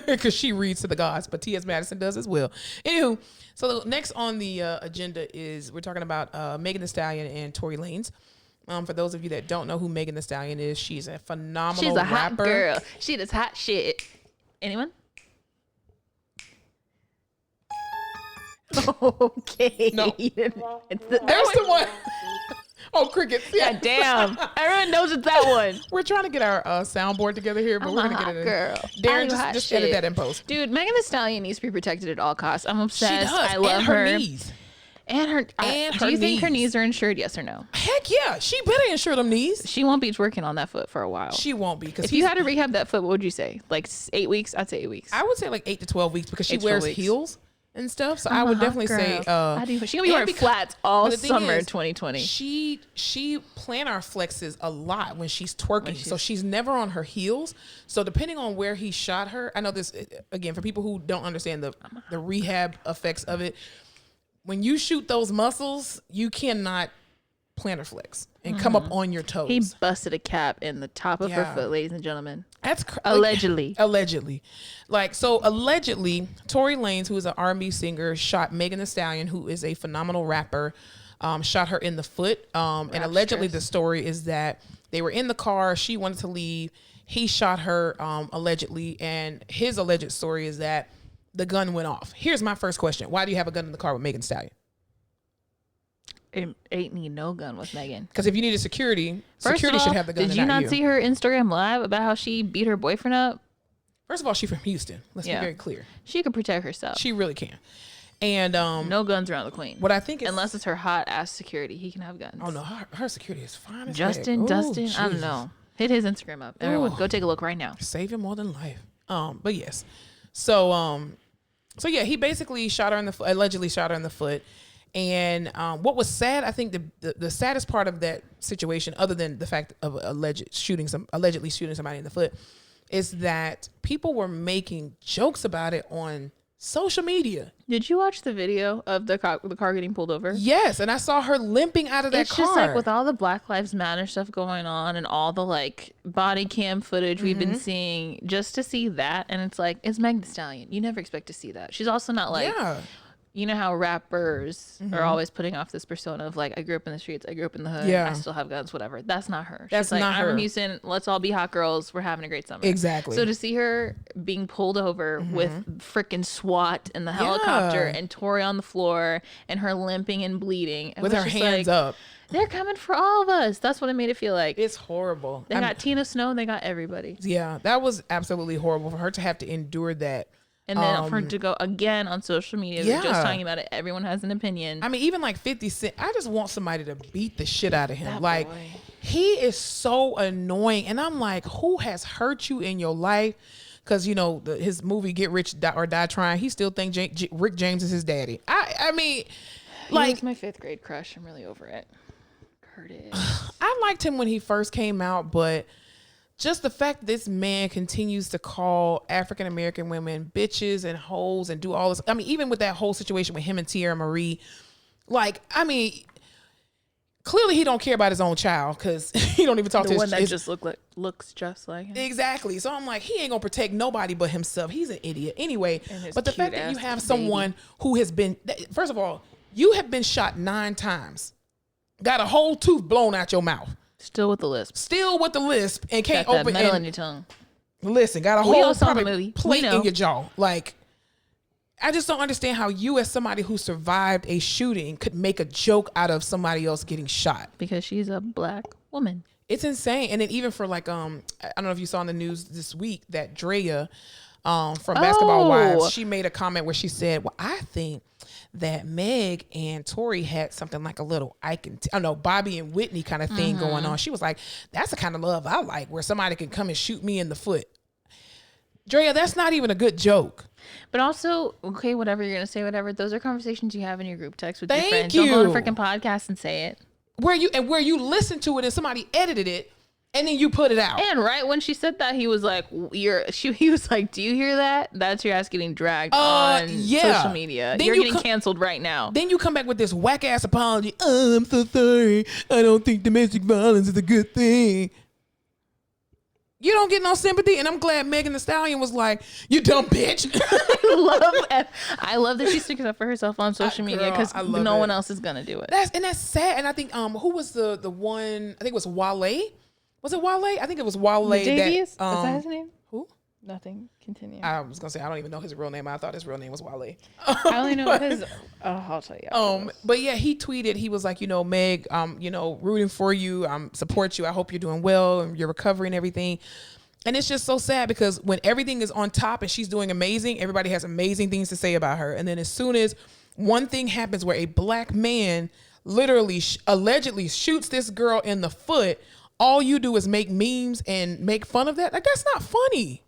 because she reads to the gods, but T.S. Madison does as well. Anywho, so next on the agenda is we're talking about Megan Thee Stallion and Tory Lanez. For those of you that don't know who Megan Thee Stallion is, she's a phenomenal She's a hot rapper. girl. She does hot shit. Anyone? Okay. No. It's the, There's the one. Oh, crickets. Yeah. God damn. Everyone knows it's that one. We're trying to get our soundboard together here, but I'm we're a going to hot get it in. girl. I Darren, do hot just edit shit. that in post. Dude, Megan Thee Stallion needs to be protected at all costs. I'm obsessed. She does. I love and her knees. And her. And do her you think her knees. knees are insured? Yes or no? Heck yeah. She better insure them knees. She won't be working on that foot for a while. She won't be. Because If you had to rehab that foot, what would you say? Like 8 weeks? I'd say 8 weeks. I would say like 8 to 12 weeks because she 8 to 12 wears weeks. heels and stuff. So I'm I a would hot definitely say girl. How do you, she gonna be and wearing because- flats all but the thing summer is, 2020. She plantar flexes a lot when she's twerking, so she's never on her heels. So depending on where he shot her, I know this again for people who don't understand the rehab effects of it. When you shoot those muscles, you cannot plantar flex and come up on your toes. He busted a cap in the top of her Yeah. foot, ladies and gentlemen. That's Allegedly. allegedly, Tory Lanez, who is an R&B singer, shot Megan Thee Stallion, who is a phenomenal rapper, shot her in the foot. And allegedly, the story is that they were in the car. She wanted to leave. He shot her, allegedly, and his alleged story is that the gun went off. Here's my first question: why do you have a gun in the car with Megan Thee Stallion? It ain't need no gun with Megan. Because if you needed security, First security of all, should have the gun. did and you not not see her Instagram live about how she beat her boyfriend up? First of all, she's from Houston. Let's Yeah. be very clear. She could protect herself. She really can. And No guns around the queen. what I think is Unless it's her hot ass security, he can have guns. oh no, her security is fine as Justin, heck. Ooh, Dustin, I don't Jesus. know. Hit his Instagram up. Everyone, Ooh. go take a look right now. Saving more than life. But yes. So yeah, he basically shot her in the foot, allegedly shot her in the foot. And what was sad, I think the saddest part of that situation, other than the fact of allegedly shooting somebody in the foot, is that people were making jokes about it on social media. Did you watch the video of the car getting pulled over? Yes, and I saw her limping out of that It's car. just like with all the Black Lives Matter stuff going on and all the like body cam footage we've been seeing, just to see that, and it's like, it's Meg Thee Stallion. You never expect to see that. She's also not like, yeah. you know how rappers are always putting off this persona of like, I grew up in the streets, I grew up in the hood, Yeah. I still have guns, whatever. That's not her. That's She's like, not I'm her. from Houston, let's all be hot girls, we're having a great summer. Exactly. So to see her being pulled over with freaking SWAT in the helicopter and Tori on the floor and her limping and bleeding it with was her just hands like, up. they're coming for all of us. That's what it made it feel like. It's horrible. They got Tina Snow, they got everybody. Yeah, that was absolutely horrible for her to have to endure that. And then for her to go again on social media, they're just Yeah. talking about it. Everyone has an opinion. I mean, even like 50 Cent, I just want somebody to beat the shit out of him. That Like, boy. he is so annoying. And I'm like, who has hurt you in your life? because his movie Get Rich or Die Trying, he still think Rick James is his daddy. I mean, he was my 5th grade crush. I'm really over it. Curtis. I liked him when he first came out, but just the fact this man continues to call African American women bitches and hoes and do all this. I mean, even with that whole situation with him and Tierra Marie, clearly he don't care about his own child because he don't even talk to the one his that just looks just like him. Exactly. So I'm like, he ain't gonna protect nobody but himself. He's an idiot. Anyway, but the fact that you have someone who has been, first of all, you have been shot 9 times, got a whole tooth blown out your mouth. Still with the lisp. And can't got that open metal in your tongue. Listen, got a We whole all saw the probably movie. plate We know. in your jaw. Like, I just don't understand how you, as somebody who survived a shooting, could make a joke out of somebody else getting shot. Because she's a black woman. It's insane. And then even for I don't know if you saw in the news this week that Drea from Basketball Wives, she made a comment where she said, well, I think that Meg and Tori had something like a little Bobby and Whitney kind of thing going on. She was like, that's the kind of love I like, where somebody can come and shoot me in the foot. Drea, that's not even a good joke. But also, okay, whatever you're going to say, whatever. Those are conversations you have in your group text with your Thank friends. you. Don't go on a freaking podcast and say it. Where you listen to it and somebody edited it and then you put it out. And right when she said that, he was like, he was like, do you hear that? That's your ass getting dragged on social media. Then You're getting canceled right now. Then you come back with this whack ass apology. Oh, I'm so sorry. I don't think domestic violence is a good thing. You don't get no sympathy, and I'm glad Megan Thee Stallion was like, "You dumb bitch." I love that she sticks up for herself on social media because no one else is gonna do it. That's sad. And I think who was the one? I think it was Wale. Was it Wale? I think it was Wale. Davies? Is that his name? Who? Nothing. Continue. I was gonna say I don't even know his real name. I thought his real name was Wale. I only know his. I'll tell you. But yeah, he tweeted. He was like, Meg, rooting for you. Support you. I hope you're doing well and you're recovering and everything. And it's just so sad because when everything is on top and she's doing amazing, everybody has amazing things to say about her. And then as soon as one thing happens where a black man literally allegedly shoots this girl in the foot, all you do is make memes and make fun of that. Like, that's not funny.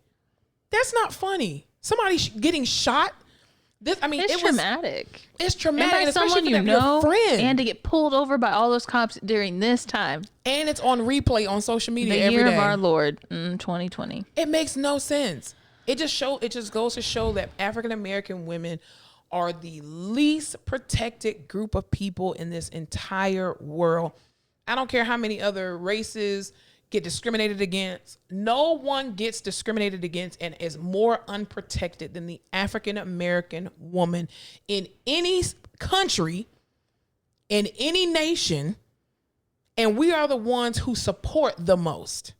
That's not funny. Somebody getting shot. It's traumatic. It's traumatic, and by especially someone for you know, your friend. and to get pulled over by all those cops during this time. And it's on replay on social media the every year day. of our Lord, 2020. It makes no sense. It just goes to show that African American women are the least protected group of people in this entire world. I don't care how many other races get discriminated against. No one gets discriminated against and is more unprotected than the African American woman in any country, in any nation. And we are the ones who support the most.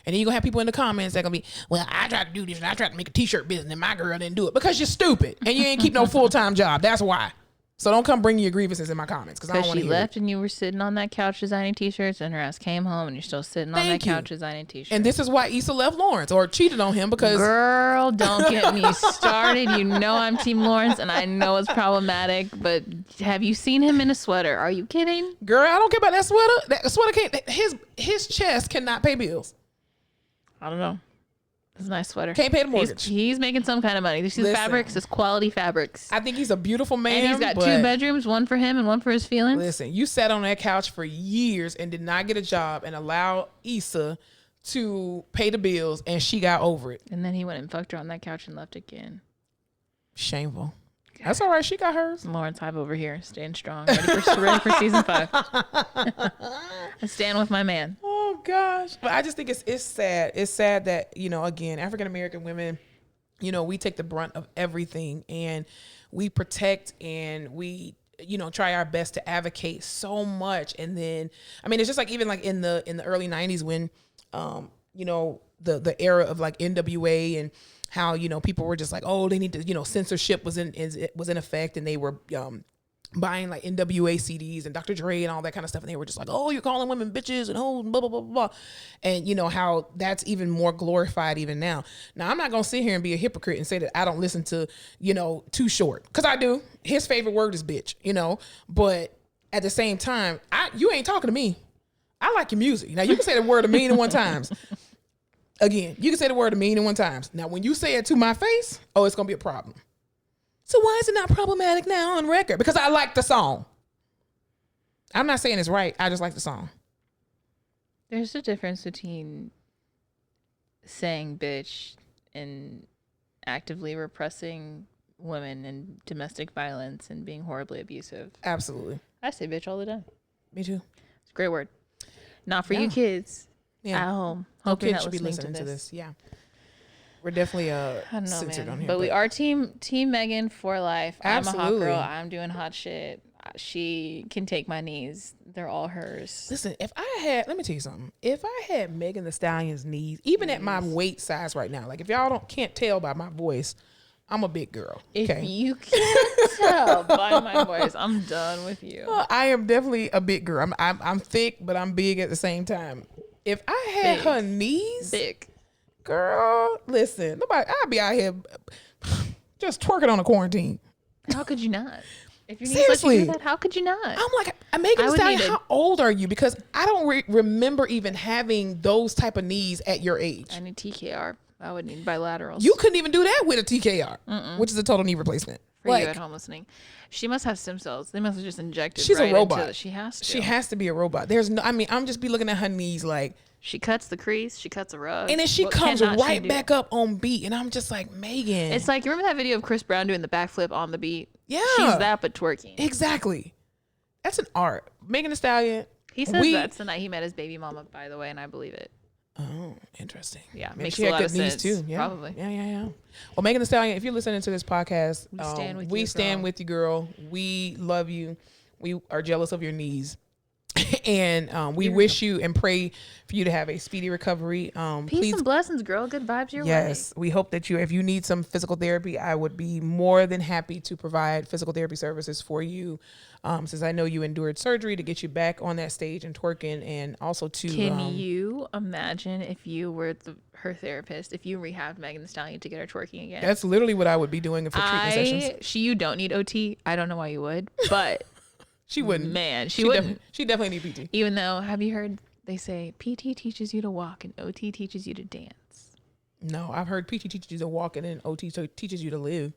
And then you're going to have people in the comments that are going to be, well, I tried to do this and I tried to make a t-shirt business and my girl didn't do it. Because you're stupid and you ain't keep no full-time job. That's why. So don't come bring your grievances in my comments because I don't want to hear left it. And you were sitting on that couch designing t-shirts and her ass came home and you're still sitting on that couch designing t-shirts. And this is why Issa left Lawrence or cheated on him because... Girl, don't get me started. You know I'm Team Lawrence and I know it's problematic, but have you seen him in a sweater? Are you kidding? Girl, I don't care about that sweater. That sweater can't... His chest cannot pay bills. I don't know. It's a nice sweater. Can't pay the mortgage. He's making some kind of money. These fabrics is quality fabrics. I think he's a beautiful man. And he's got 2 bedrooms, one for him and one for his feelings. Listen, you sat on that couch for years and did not get a job and allow Issa to pay the bills and she got over it. And then he went and fucked her on that couch and left again. Shameful. That's all right. She got hers. Lawrence Hive over here, staying strong, ready for season 5. I stand with my man. Oh gosh, but I just think it's sad. It's sad that again, African American women, we take the brunt of everything and we protect and we try our best to advocate so much. And then it's just like even like in the early 90s when the era of like NWA and how people were just like, oh, they need to censorship was in effect and they were buying like NWA CDs and Dr. Dre and all that kind of stuff, and they were just like, oh, you're calling women bitches and oh, blah blah blah blah, and how that's even more glorified even now. Now I'm not gonna sit here and be a hypocrite and say that I don't listen to Too Short, because I do. His favorite word is bitch, but at the same time, you ain't talking to me. I like your music. Now you can say the word a million and one times. Again, you can say the word a million and one times. Now, when you say it to my face, oh, it's going to be a problem. So why is it not problematic now on record? Because I like the song. I'm not saying it's right. I just like the song. There's a difference between saying bitch and actively repressing women and domestic violence and being horribly abusive. Absolutely. I say bitch all the time. Me too. It's a great word. Not for you kids at home. No Hope you're kids not should be listening listening to this. Yeah. We're definitely I don't know, censored man. on here. But we are team Megan for life. Absolutely. I'm a hot girl. I'm doing hot shit. She can take my knees. They're all hers. Listen, let me tell you something. If I had Megan Thee Stallion's knees, even at my weight size right now, like if y'all can't tell by my voice, I'm a big girl. If Okay. you can't tell by my voice, I'm done with you. I am definitely a big girl. I'm thick, but I'm big at the same time. If I had her knees, Big. girl, listen, I'd be out here just twerking on a quarantine. How could you not? If your knees Seriously. let you do that, how could you not? I'm like, Megan Thee would Stallion, need how old are you? Because I don't remember even having those type of knees at your age. I need TKR. I would need bilaterals. You couldn't even do that with a TKR, which is a total knee replacement. For you at home listening. She must have stem cells. They must have just injected. She's right a robot. into she has to. She has to be a robot. There's no, I'm just be looking at her knees like, She cuts the crease. She cuts a rug. and then she What comes cannot she right do? back up on beat. And I'm just like, Megan. It's like, you remember that video of Chris Brown doing the backflip on the beat? Yeah. She's that, but twerking. Exactly. That's an art. Megan Thee Stallion. He says that's the night he met his baby mama, by the way, and I believe it. Oh, interesting. Yeah, Maybe makes she a had lot good of knees sense. too. Yeah. Probably. Yeah. Well, Megan Thee Stallion, if you're listening to this podcast, We stand with you, girl. with you, girl. We love you. We are jealous of your knees. And we wish you and pray for you to have a speedy recovery. Peace Please, and blessings, girl. Good vibes your way. yes, we hope that if you need some physical therapy, I would be more than happy to provide physical therapy services for you. Since I know you endured surgery to get you back on that stage and twerking, and also to Can you imagine if you were her therapist, if you rehabbed Megan Thee Stallion to get her twerking again? that's literally what I would be doing for treatment sessions. You don't need OT. I don't know why you would, but She wouldn't. man, she wouldn't. She definitely need PT. Even though, have you heard they say PT teaches you to walk and OT teaches you to dance? No, I've heard PT teaches you to walk and then OT teaches you to live.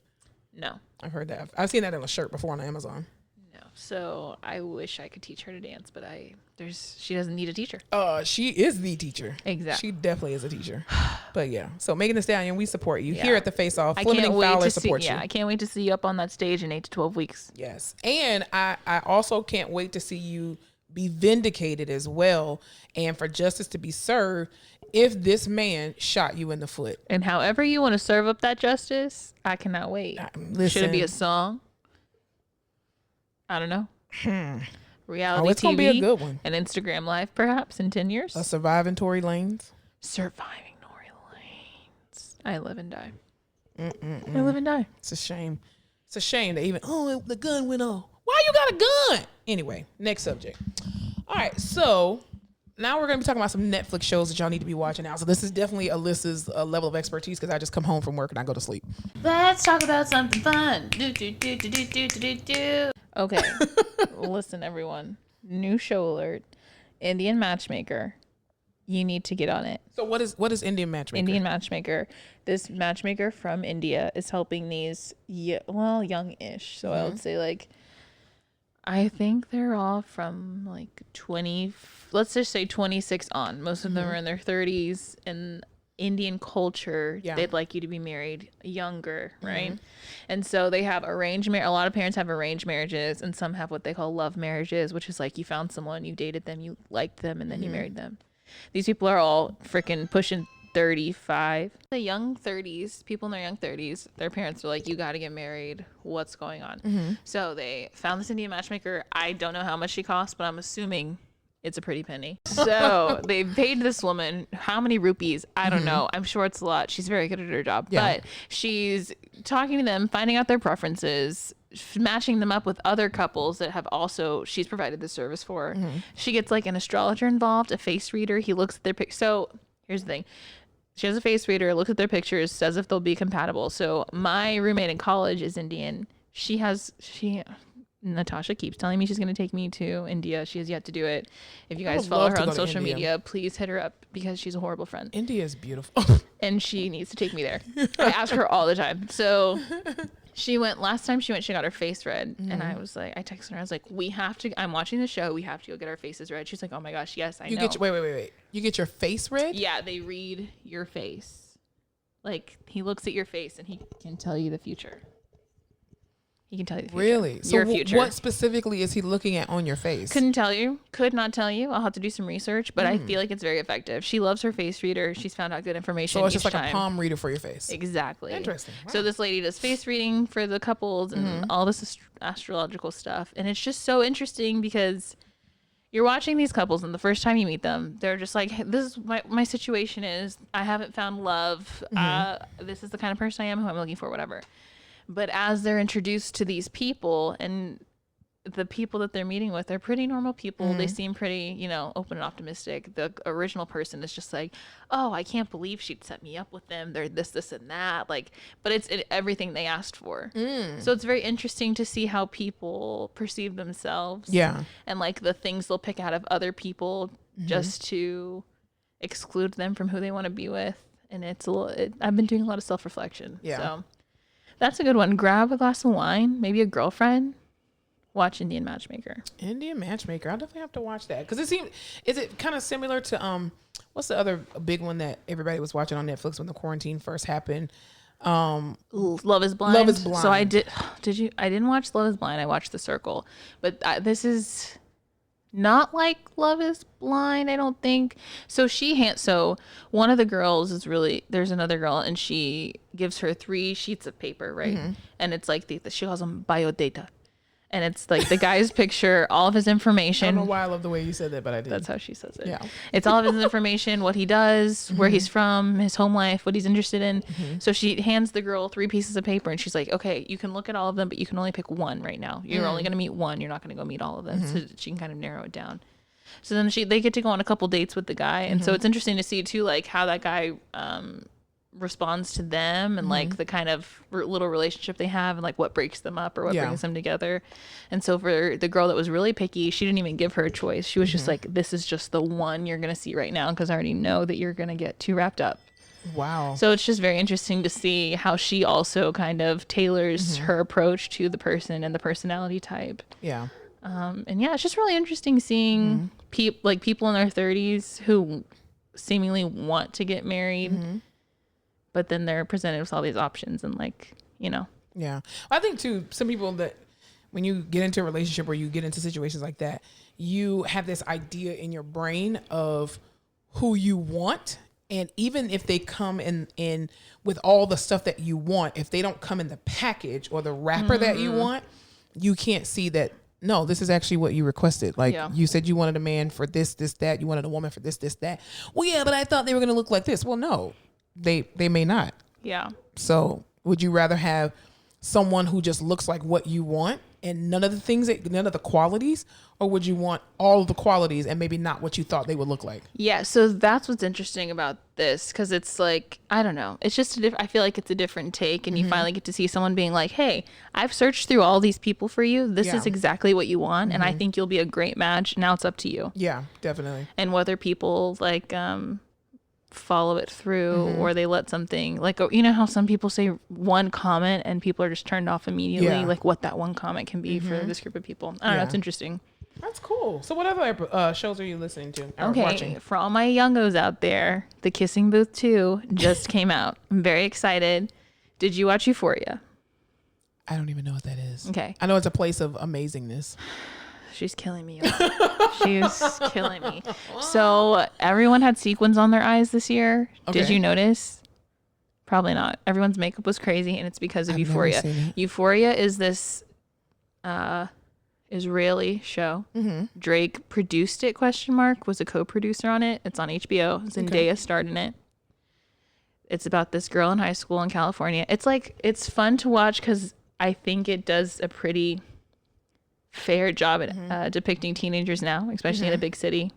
No. I've heard that. I've seen that in a shirt before on Amazon. No. So I wish I could teach her to dance, but she doesn't need a teacher. She is the teacher. Exactly. She definitely is a teacher. But yeah. So Megan Thee Stallion, we support you Yeah. here at the Face Off. I Fleming can't wait Fowler to see. supports you. Yeah, I can't wait to see you up on that stage in 8 to 12 weeks. Yes. And I also can't wait to see you be vindicated as well, and for justice to be served if this man shot you in the foot. And however you want to serve up that justice, I cannot wait. Should it be a song? I don't know. Reality it's TV. gonna be a good one. An Instagram Live, perhaps, in 10 years. A surviving Tory Lanez. Surviving Nori Lanes. I live and die. I live and die. It's a shame. It's a shame that even the gun went off. Why you got a gun? Anyway, next subject. All right, so now we're gonna be talking about some Netflix shows that y'all need to be watching now. So this is definitely Alyssa's level of expertise because I just come home from work and I go to sleep. Let's talk about something fun. Okay. Listen, everyone. New show alert. Indian Matchmaker. You need to get on it. So what is Indian Matchmaker? Indian Matchmaker. This matchmaker from India is helping these young-ish. So I would say I think they're all from 20, let's just say 26 on. Most of them are in their 30s. In Indian culture, they'd like you to be married younger, right? And so they have arranged marriage. A lot of parents have arranged marriages, and some have what they call love marriages, which is you found someone, you dated them, you liked them, and then you married them. These people are all freaking pushing 35. The young 30s, people in their young 30s, their parents are like, you got to get married. What's going on? So they found this Indian matchmaker. I don't know how much she costs, but I'm assuming it's a pretty penny. So they paid this woman how many rupees? I don't know. I'm sure it's a lot. She's very good at her job. Yeah. But she's talking to them, finding out their preferences, matching them up with other couples that have also she's provided this service for. She gets an astrologer involved, a face reader. He looks at their pic. So here's the thing. She has a face reader, looks at their pictures, says if they'll be compatible. So my roommate in college is Indian. Natasha keeps telling me she's going to take me to India. She has yet to do it. If you I guys would follow love her to on go to social India. media, please hit her up because she's a horrible friend India is beautiful. and she needs to take me there. I ask her all the time. So she went last time she went, she got her face read. And I was like, I texted her. I was like, we have to, I'm watching the show. We have to go get our faces read. She's like, oh my gosh, yes, I know. Get wait. You get your face read? Yeah, they read your face. Like he looks at your face and he can tell you the future. He can tell you the future. Really? So your future. what specifically is he looking at on your face? Couldn't tell you. Could not tell you. I'll have to do some research, but I feel like it's very effective. She loves her face reader. She's found out good information. So it's each just like time. a palm reader for your face. Exactly. Interesting. Wow. So this lady does face reading for the couples and all this astrological stuff. And it's just so interesting because you're watching these couples and the first time you meet them, they're just like, hey, this is my situation is I haven't found love. This is the kind of person I am who I'm looking for, whatever. But as they're introduced to these people and the people that they're meeting with, they're pretty normal people. They seem pretty, open and optimistic. The original person is just like, oh, I can't believe she'd set me up with them. They're this, and that. Like, but it's everything they asked for. So it's very interesting to see how people perceive themselves. Yeah. And like the things they'll pick out of other people just to exclude them from who they want to be with. And I've been doing a lot of self-reflection. Yeah. So that's a good one. Grab a glass of wine, maybe a girlfriend. Watch Indian Matchmaker. Indian Matchmaker. I'll definitely have to watch that because is it kind of similar to what's the other big one that everybody was watching on Netflix when the quarantine first happened? Love is Blind. Love is Blind. So I didn't watch Love is Blind. I watched The Circle, but this is not like Love is Blind, I don't think. So so one of the girls there's another girl and she gives her 3 sheets of paper, right? And it's like she calls them biodata. And it's like the guy's picture, all of his information. I don't know why I love the way you said that, but I did. That's how she says it. Yeah. It's all of his information, what he does, where he's from, his home life, what he's interested in. So she hands the girl 3 pieces of paper and she's like, okay, you can look at all of them, but you can only pick one right now. You're only going to meet one. You're not going to go meet all of them. So she can kind of narrow it down. So then they get to go on a couple dates with the guy. And so it's interesting to see too, like how that guy, responds to them and like the kind of little relationship they have and like what breaks them up or what brings them together. And so for the girl that was really picky, she didn't even give her a choice. She was just like, this is just the one you're going to see right now because I already know that you're going to get too wrapped up. Wow. So it's just very interesting to see how she also kind of tailors her approach to the person and the personality type. Yeah. And yeah, it's just really interesting seeing people in their 30s who seemingly want to get married, but then they're presented with all these options and Yeah. I think too, some people that when you get into a relationship or you get into situations like that, you have this idea in your brain of who you want. And even if they come in with all the stuff that you want, if they don't come in the package or the wrapper that you want, you can't see that, no, this is actually what you requested. Like you said you wanted a man for this, that. You wanted a woman for this, that. Well, yeah, but I thought they were going to look like this. Well, no, they may not. Yeah. So would you rather have someone who just looks like what you want and none of the qualities, or would you want all of the qualities and maybe not what you thought they would look like? Yeah. So that's what's interesting about this. Cause it's like, I don't know. It's just I feel like it's a different take and you finally get to see someone being like, hey, I've searched through all these people for you. This is exactly what you want. And I think you'll be a great match. Now it's up to you. Yeah, definitely. And whether people follow it through or they let something like, you know how some people say one comment and people are just turned off immediately, like what that one comment can be for this group of people. I don't know. It's interesting. That's cool. So what other shows are you listening to or Okay, watching? for all my youngos out there, The Kissing Booth 2 just came out. I'm very excited. Did you watch Euphoria? I don't even know what that is. Okay. I know it's a place of amazingness. She's killing me. She's killing me. So everyone had sequins on their eyes this year. Okay. Did you notice? Probably not. Everyone's makeup was crazy, and it's because of I've never Euphoria. seen it. Euphoria is this Israeli show. Drake produced it, was a co-producer on it. It's on HBO. Zendaya starred in it. It's about this girl in high school in California. It's fun to watch because I think it does a pretty fair job at depicting teenagers now, especially in a big city,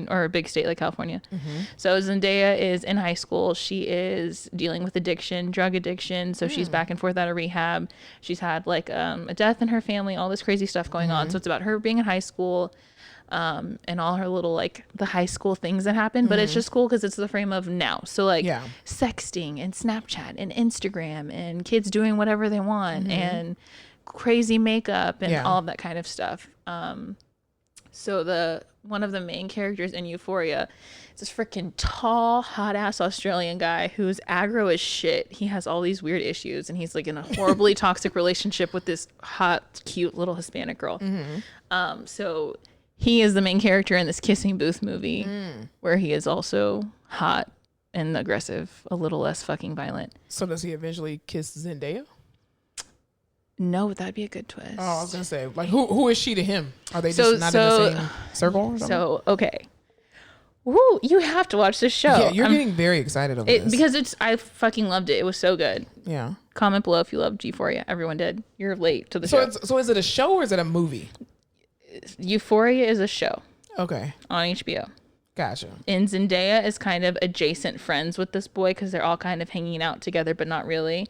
or a big state like California. So Zendaya is in high school. She is dealing with addiction, drug addiction. So she's back and forth out of rehab. She's had like a death in her family, all this crazy stuff going on. So it's about her being in high school, and all her little like the high school things that happen. But it's just cool because it's the frame of now. So like sexting and Snapchat and Instagram and kids doing whatever they want and crazy makeup and all of that kind of stuff. So one of the main characters in Euphoria is this freaking tall, hot ass Australian guy who's aggro as shit. He has all these weird issues and he's like in a horribly toxic relationship with this hot, cute little Hispanic girl. So he is the main character in this Kissing Booth movie where he is also hot and aggressive, a little less fucking violent. So does he eventually kiss Zendaya? No, but that'd be a good twist. Oh, I was gonna say, like, who is she to him? Are they just not in the same circle? Or something? So okay, woo, you have to watch this show. Yeah, you're getting very excited over this because I fucking loved it. It was so good. Yeah. Comment below if you loved Euphoria. Everyone did. You're late to the show. So is it a show or is it a movie? Euphoria is a show. Okay. On HBO. Gotcha. And Zendaya is kind of adjacent friends with this boy because they're all kind of hanging out together, but not really.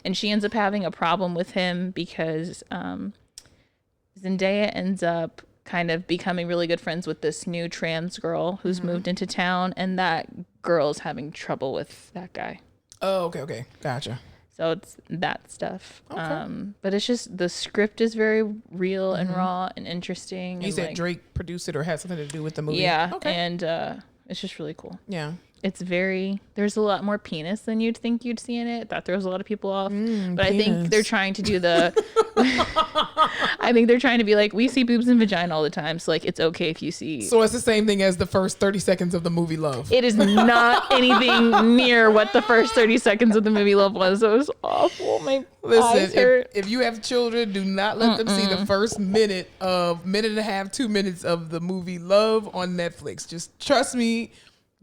And she ends up having a problem with him because Zendaya ends up kind of becoming really good friends with this new trans girl who's moved into town, and that girl is having trouble with that guy. Oh, okay. Gotcha. So it's that stuff. Okay. But it's just the script is very real and raw and interesting. You said Drake produced it or had something to do with the movie. Yeah. Okay. And it's just really cool. Yeah. It's there's a lot more penis than you'd think you'd see in it. That throws a lot of people off. But penis. I think they're trying to do I think they're trying to be like, we see boobs and vagina all the time. So like, it's okay if you see. So it's the same thing as the first 30 seconds of the movie Love. It is not anything near what the first 30 seconds of the movie Love was. It was awful. My eyes hurt. If you have children, do not let them see the first minute and a half, 2 minutes of the movie Love on Netflix. Just trust me.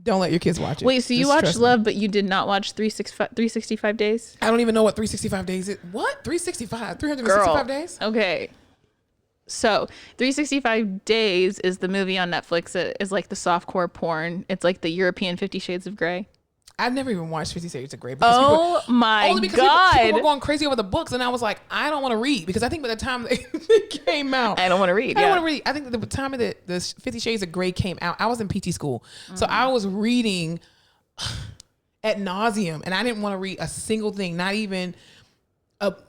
Don't let your kids watch it. Wait, so you watched Love, but you did not watch 365 Days? I don't even know what 365 days is. What? 365 days? Okay. So 365 Days is the movie on Netflix. It is like the softcore porn. It's like the European 50 Shades of Grey. I've never even watched 50 Shades of Grey. Oh my God. People were going crazy over the books, and I was like, I don't want to read, because I think by the time they came out, I don't want to read. I think the time of the 50 Shades of Grey came out, I was in PT school. So I was reading ad nauseum, and I didn't want to read a single thing, not even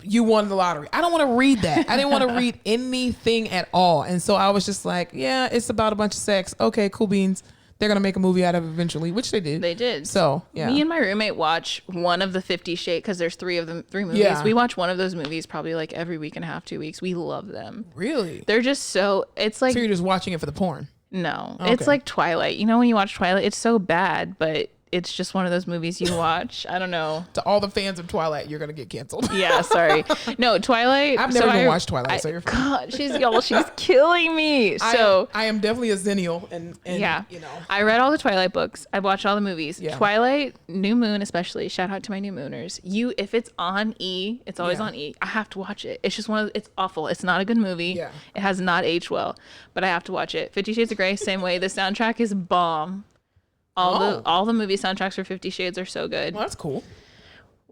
you won the lottery. I don't want to read that. I didn't want to read anything at all. And so I was just like, yeah, it's about a bunch of sex. Okay, cool beans. They're going to make a movie out of it eventually, which they did. They did. So, yeah. Me and my roommate watch one of the 50 Shades, because there's three movies. Yeah. We watch one of those movies probably like every week and a half, 2 weeks. We love them. Really? They're just it's like... So you're just watching it for the porn? No. Okay. It's like Twilight. You know when you watch Twilight, it's so bad, but it's just one of those movies you watch. I don't know. To all the fans of Twilight, you're going to get canceled. Yeah, sorry. No, Twilight. I've never even watched Twilight, so you're fine. God, she's killing me. So I am definitely a Xennial, and yeah, you know. I read all the Twilight books. I've watched all the movies. Yeah. Twilight, New Moon especially. Shout out to my New Mooners. If it's on E, it's always on E. I have to watch it. It's just it's awful. It's not a good movie. Yeah. It has not aged well, but I have to watch it. 50 Shades of Grey, same way. The soundtrack is bomb. All the movie soundtracks for 50 Shades are so good. Well, that's cool.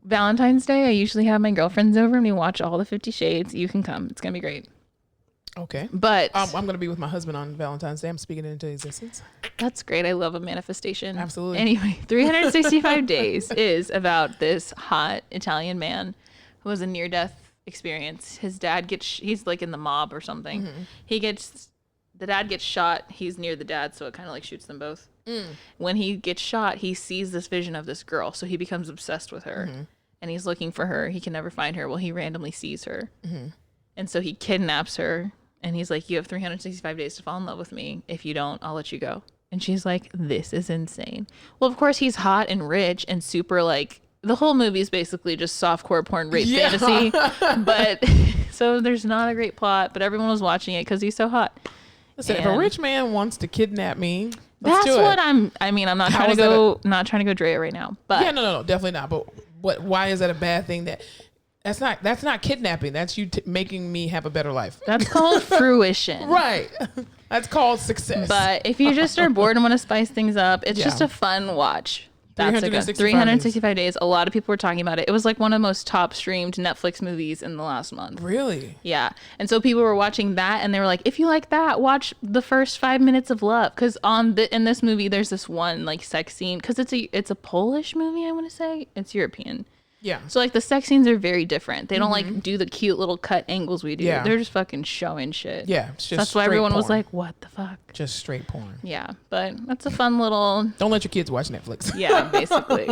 Valentine's Day, I usually have my girlfriends over and we watch all the 50 Shades. You can come. It's going to be great. Okay. But I'm going to be with my husband on Valentine's Day. I'm speaking it into existence. That's great. I love a manifestation. Absolutely. Anyway, 365 Days is about this hot Italian man who has a near-death experience. His dad he's like in the mob or something. Mm-hmm. The dad gets shot. He's near the dad, so it kind of like shoots them both. When he gets shot, he sees this vision of this girl, so he becomes obsessed with her. Mm-hmm. And he's looking for her. He can never find her. Well, he randomly sees her. Mm-hmm. And so he kidnaps her, and he's like, you have 365 days to fall in love with me. If you don't, I'll let you go. And she's like, this is insane. Well, of course, he's hot and rich and super like, the whole movie is basically just softcore porn rape fantasy. But so there's not a great plot, but everyone was watching it because he's so hot. Listen, if a rich man wants to kidnap me, that's what I'm not trying to go Dre it right now. But yeah, no, definitely not. But why is that a bad thing? That That's not kidnapping. That's you making me have a better life. That's called fruition. Right. That's called success. But if you just are bored and want to spice things up, it's just a fun watch. That's a good 365 days. A lot of people were talking about it. It was like one of the most top streamed Netflix movies in the last month. Really? Yeah. And so people were watching that and they were like, if you like that, watch the first 5 minutes of Love. Because in this movie, there's this one like sex scene. Because it's a Polish movie, I want to say. It's European. Yeah. So like the sex scenes are very different. They don't like do the cute little cut angles we do. Yeah. They're just fucking showing shit. Yeah. It's just that's why everyone was like, what the fuck? Just straight porn. Yeah. But that's a fun little... Don't let your kids watch Netflix. Yeah, basically.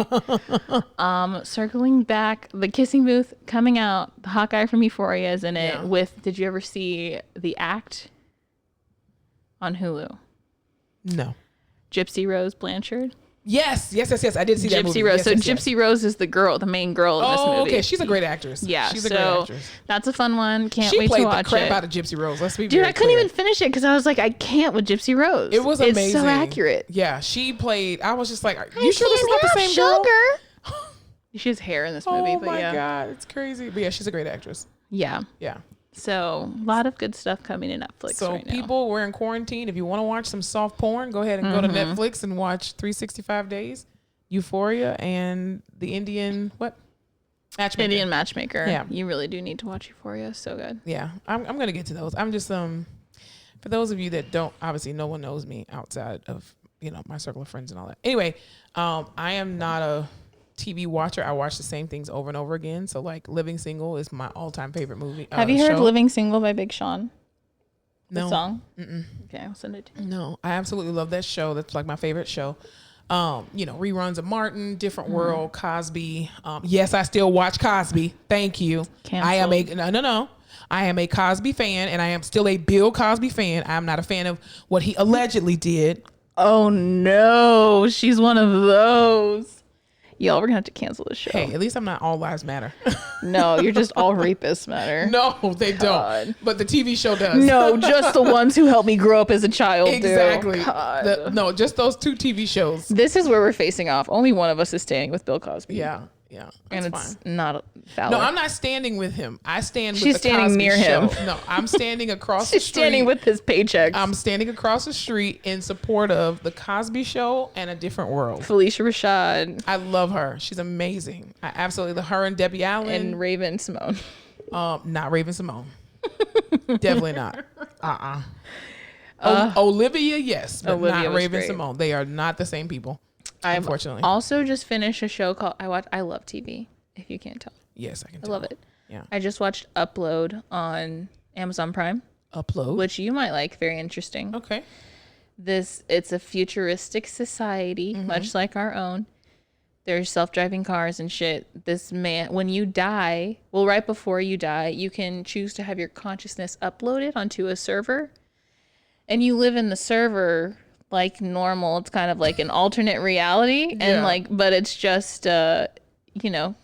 Circling back, The Kissing Booth coming out. The hot guy from Euphoria is in it with... Did you ever see The Act on Hulu? No. Gypsy Rose Blanchard. Yes. I did see that movie. Gypsy Rose. Yes, Gypsy Rose is the main girl in this movie. Oh, okay. She's a great actress. Yeah, she's a great actress. That's a fun one. Can't She wait to played watch the crap it. out of Gypsy Rose. Let's be Dude, very I couldn't clear. even finish it because I was like, I can't with Gypsy Rose. It was amazing. It's so accurate. Yeah, she played. I was just like, are you sure this is not the same sugar. girl? She has hair in this movie, Oh but my yeah. god, it's crazy. But yeah, she's a great actress. Yeah. Yeah. So a lot of good stuff coming to Netflix So right now. people, we're in quarantine. If you want to watch some soft porn, go ahead and go to Netflix and watch 365 Days, Euphoria, and the Indian Matchmaker. Indian Matchmaker. Yeah. You really do need to watch Euphoria. So good. Yeah, I'm gonna get to those. I'm just for those of you that don't, obviously no one knows me outside of my circle of friends and all that. Anyway, I am not a TV watcher. I watch the same things over and over again. So like Living Single is my all-time favorite movie. Have you heard show. Living Single by Big Sean? The No. song? Okay, I'll send it to you. No, I absolutely love that show. That's like my favorite show. Reruns of Martin, Different World, Cosby. Yes, I still watch Cosby. Thank you. I am no. I am a Cosby fan, and I am still a Bill Cosby fan. I'm not a fan of what he allegedly did. Oh no, she's one of those. Y'all, we're gonna have to cancel the show. Hey, at least I'm not All Lives Matter. No, you're just all rapists matter. No, they God. don't. But the TV show does. No, just the ones who helped me grow up as a child. Exactly. Do. God. No, just those two TV shows. This is where we're facing off. Only one of us is staying with Bill Cosby. Yeah. And That's it's not valid. No, I'm not standing with him. I stand with She's the standing Cosby near show. him. No, I'm standing across the She's street. standing with his paychecks. I'm standing across the street in support of the Cosby Show and A Different World. Felicia Rashad I love her. She's amazing. I absolutely love her and Debbie Allen. and Raven Simone. Not Raven Simone. Definitely not. Olivia, yes, but Olivia not was Raven great. Simone. They are not the same people. Unfortunately. Also just finished a show called I love TV, if you can't tell. Yes, I can I tell. love it. Yeah. I just watched Upload on Amazon Prime, Upload. which you might like. Very interesting. Okay. It's a futuristic society, much like our own. There's self-driving cars and shit. This man, when you die, well, right before you die, you can choose to have your consciousness uploaded onto a server, and you live in the server like normal. It's kind of like an alternate reality, and but it's just, you're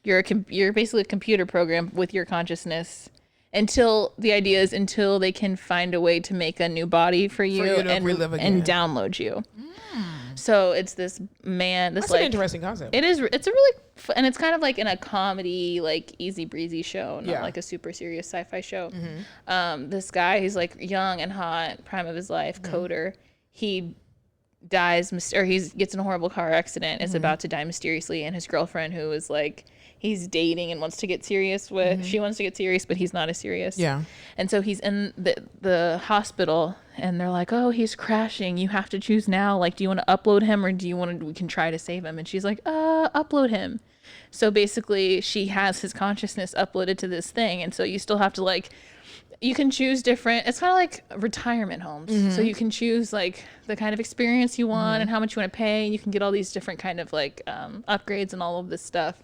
basically a computer program with your consciousness. Until they can find a way to make a new body for you, you to relive again. and download you. So it's this man. That's an interesting concept. It is. It's a really, and it's kind of like in a comedy, like easy breezy show, not like a super serious sci-fi show. This guy, he's like young and hot, prime of his life, coder. He dies, or he gets in a horrible car accident. Is about to die mysteriously, and his girlfriend, who is like he's dating and wants to get serious with, she wants to get serious, but he's not as serious. Yeah. And so he's in the hospital, and they're like, "Oh, he's crashing. You have to choose now. Like, do you want to upload him, or we can try to save him?" And she's like, upload him." So basically, she has his consciousness uploaded to this thing, and so you still have to you can choose different. It's kind of like retirement homes. So you can choose like the kind of experience you want and how much you want to pay. And you can get all these different kind of upgrades and all of this stuff.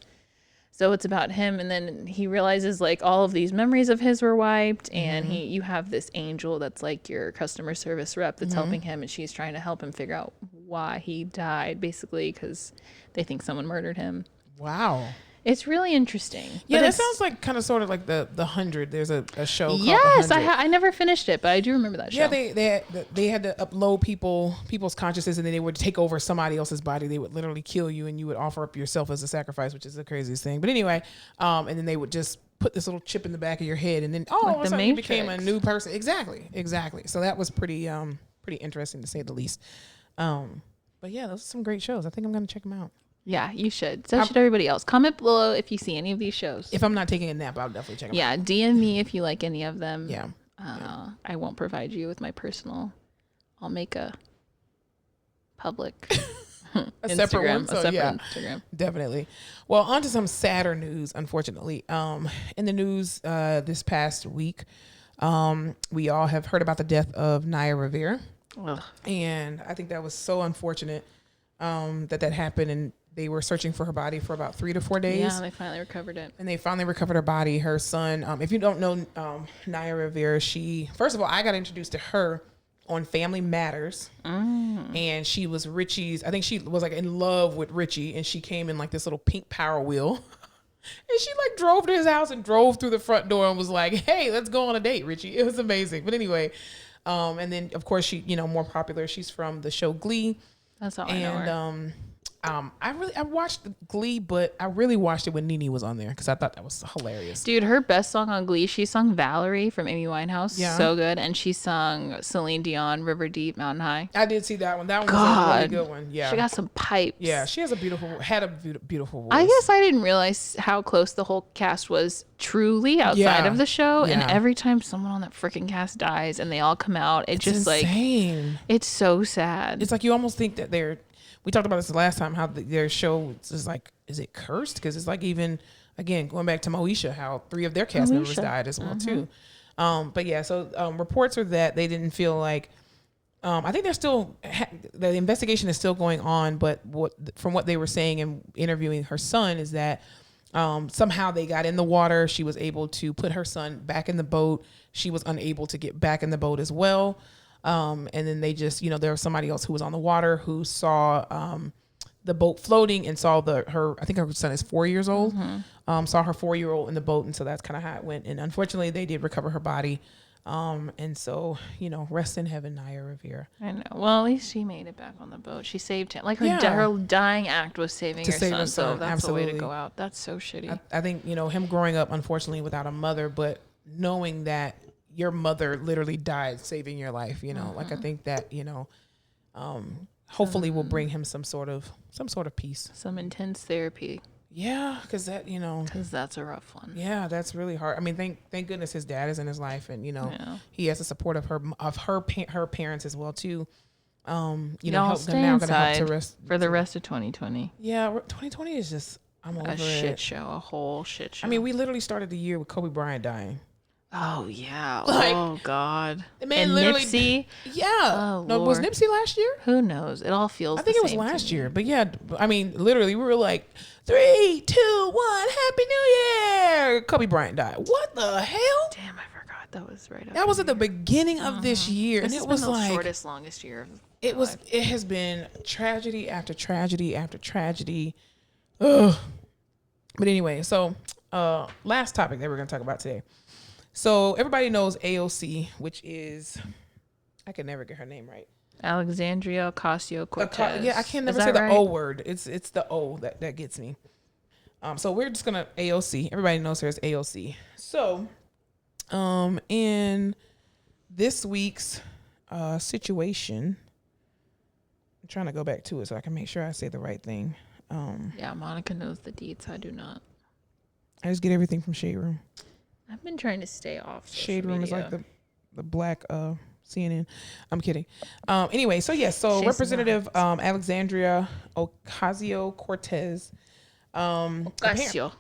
So it's about him, and then he realizes like all of these memories of his were wiped, and you have this angel that's like your customer service rep that's helping him, and she's trying to help him figure out why he died, basically because they think someone murdered him. Wow. It's really interesting. Yeah, But that it's- sounds like kind of sort of like the 100. There's a show called Yes, The 100. I never finished it, but I do remember that show. Yeah, they had to upload people's consciousness, and then they would take over somebody else's body. They would literally kill you, and you would offer up yourself as a sacrifice, which is the craziest thing. But anyway, and then they would just put this little chip in the back of your head, and then all of a the sudden you became a Matrix. new person. Exactly. So that was pretty interesting to say the least. But yeah, those are some great shows. I think I'm gonna check them out. Yeah, you should. So should everybody else. Comment below if you see any of these shows. If I'm not taking a nap, I'll definitely check them out. Yeah, DM me if you like any of them. Yeah. I won't provide you with my personal. I'll make a public A separate one. So, a separate yeah. Instagram. Definitely. Well, on to some sadder news, unfortunately. In the news this past week, we all have heard about the death of Naya Rivera. Ugh. And I think that was so unfortunate that happened. And they were searching for her body for about 3 to 4 days. Yeah, they finally recovered it. And they finally recovered her body. Her son, if you don't know Naya Rivera, first of all, I got introduced to her on Family Matters. And she was Richie's, I think she was like in love with Richie, and she came in like this little pink Power Wheel. And she like drove to his house and drove through the front door and was like, hey, let's go on a date, Richie. It was amazing. But anyway, and then of course she, more popular. She's from the show Glee. That's all I know. Her. And I watched Glee, but I really watched it when Nene was on there because I thought that was hilarious. Dude, her best song on Glee, she sung Valerie from Amy Winehouse. Yeah. So good. And she sung Celine Dion, River Deep, Mountain High. I did see that one. That one was a really good one. Yeah. She got some pipes. Yeah, she has a beautiful voice. I guess I didn't realize how close the whole cast was truly outside Yeah. of the show. And Yeah. every time someone on that freaking cast dies and they all come out, it's just insane. like, it's so sad. It's like you almost think that we talked about this the last time, how their show is like, is it cursed? Because it's like, even, again, going back to Moesha, how 3 of their cast members died as well, too. But yeah, so reports are that they didn't feel like, I think they're still, the investigation is still going on, but from what they were saying and interviewing her son is that somehow they got in the water. She was able to put her son back in the boat. She was unable to get back in the boat as well. And then they just, there was somebody else who was on the water who saw the boat floating and saw I think her son is 4 years old, saw her 4-year-old in the boat. And so that's kind of how it went. And unfortunately, they did recover her body. And so, rest in heaven, Naya Rivera. I know. Well, at least she made it back on the boat. She saved him. Like her, Yeah. her dying act was saving To her save son. her So son, that's the way to absolutely. go out. That's so shitty. I think, him growing up, unfortunately, without a mother, but knowing that your mother literally died saving your life, like I think that, hopefully will bring him some sort of peace. Some intense therapy, Yeah. Cause that, because that's a rough one. yeah, that's really hard. I mean, thank goodness his dad is in his life, and he has the support of her parents as well too. Y'all help stay them now. Gonna help inside to rest for the rest of 2020. Yeah, 2020 is just I'm over A shit it. show, a whole shit show. I mean, we literally started the year with Kobe Bryant dying. oh yeah, Like, oh god, the man and literally- Nipsey. Yeah. Oh, No, was Lord. Nipsey last year? Who knows? It all feels. I think the it was same to last me. year, but yeah, I mean, literally, we were like 3, 2, 1, Happy New Year. Kobe Bryant died. What the hell? Damn, I forgot that was right. That was at the beginning of this year, This and has it was been the like shortest, longest year. Of it my was. life. It has been tragedy after tragedy after tragedy. Ugh. But anyway, so last topic that we're gonna talk about today. So everybody knows AOC, which is I can never get her name right. Alexandria Ocasio-Cortez. Yeah, I can never Is say that the right? O word. It's the O that gets me. So we're just gonna AOC. Everybody knows her as AOC. So, in this week's situation, I'm trying to go back to it so I can make sure I say the right thing. Yeah, Monica knows the deets. I do not. I just get everything from Shade Room. I've been trying to stay off. social Shade Room is media. like the black CNN. I'm kidding. Anyway, so yes, so She's Representative Alexandria Ocasio-Cortez. Ocasio.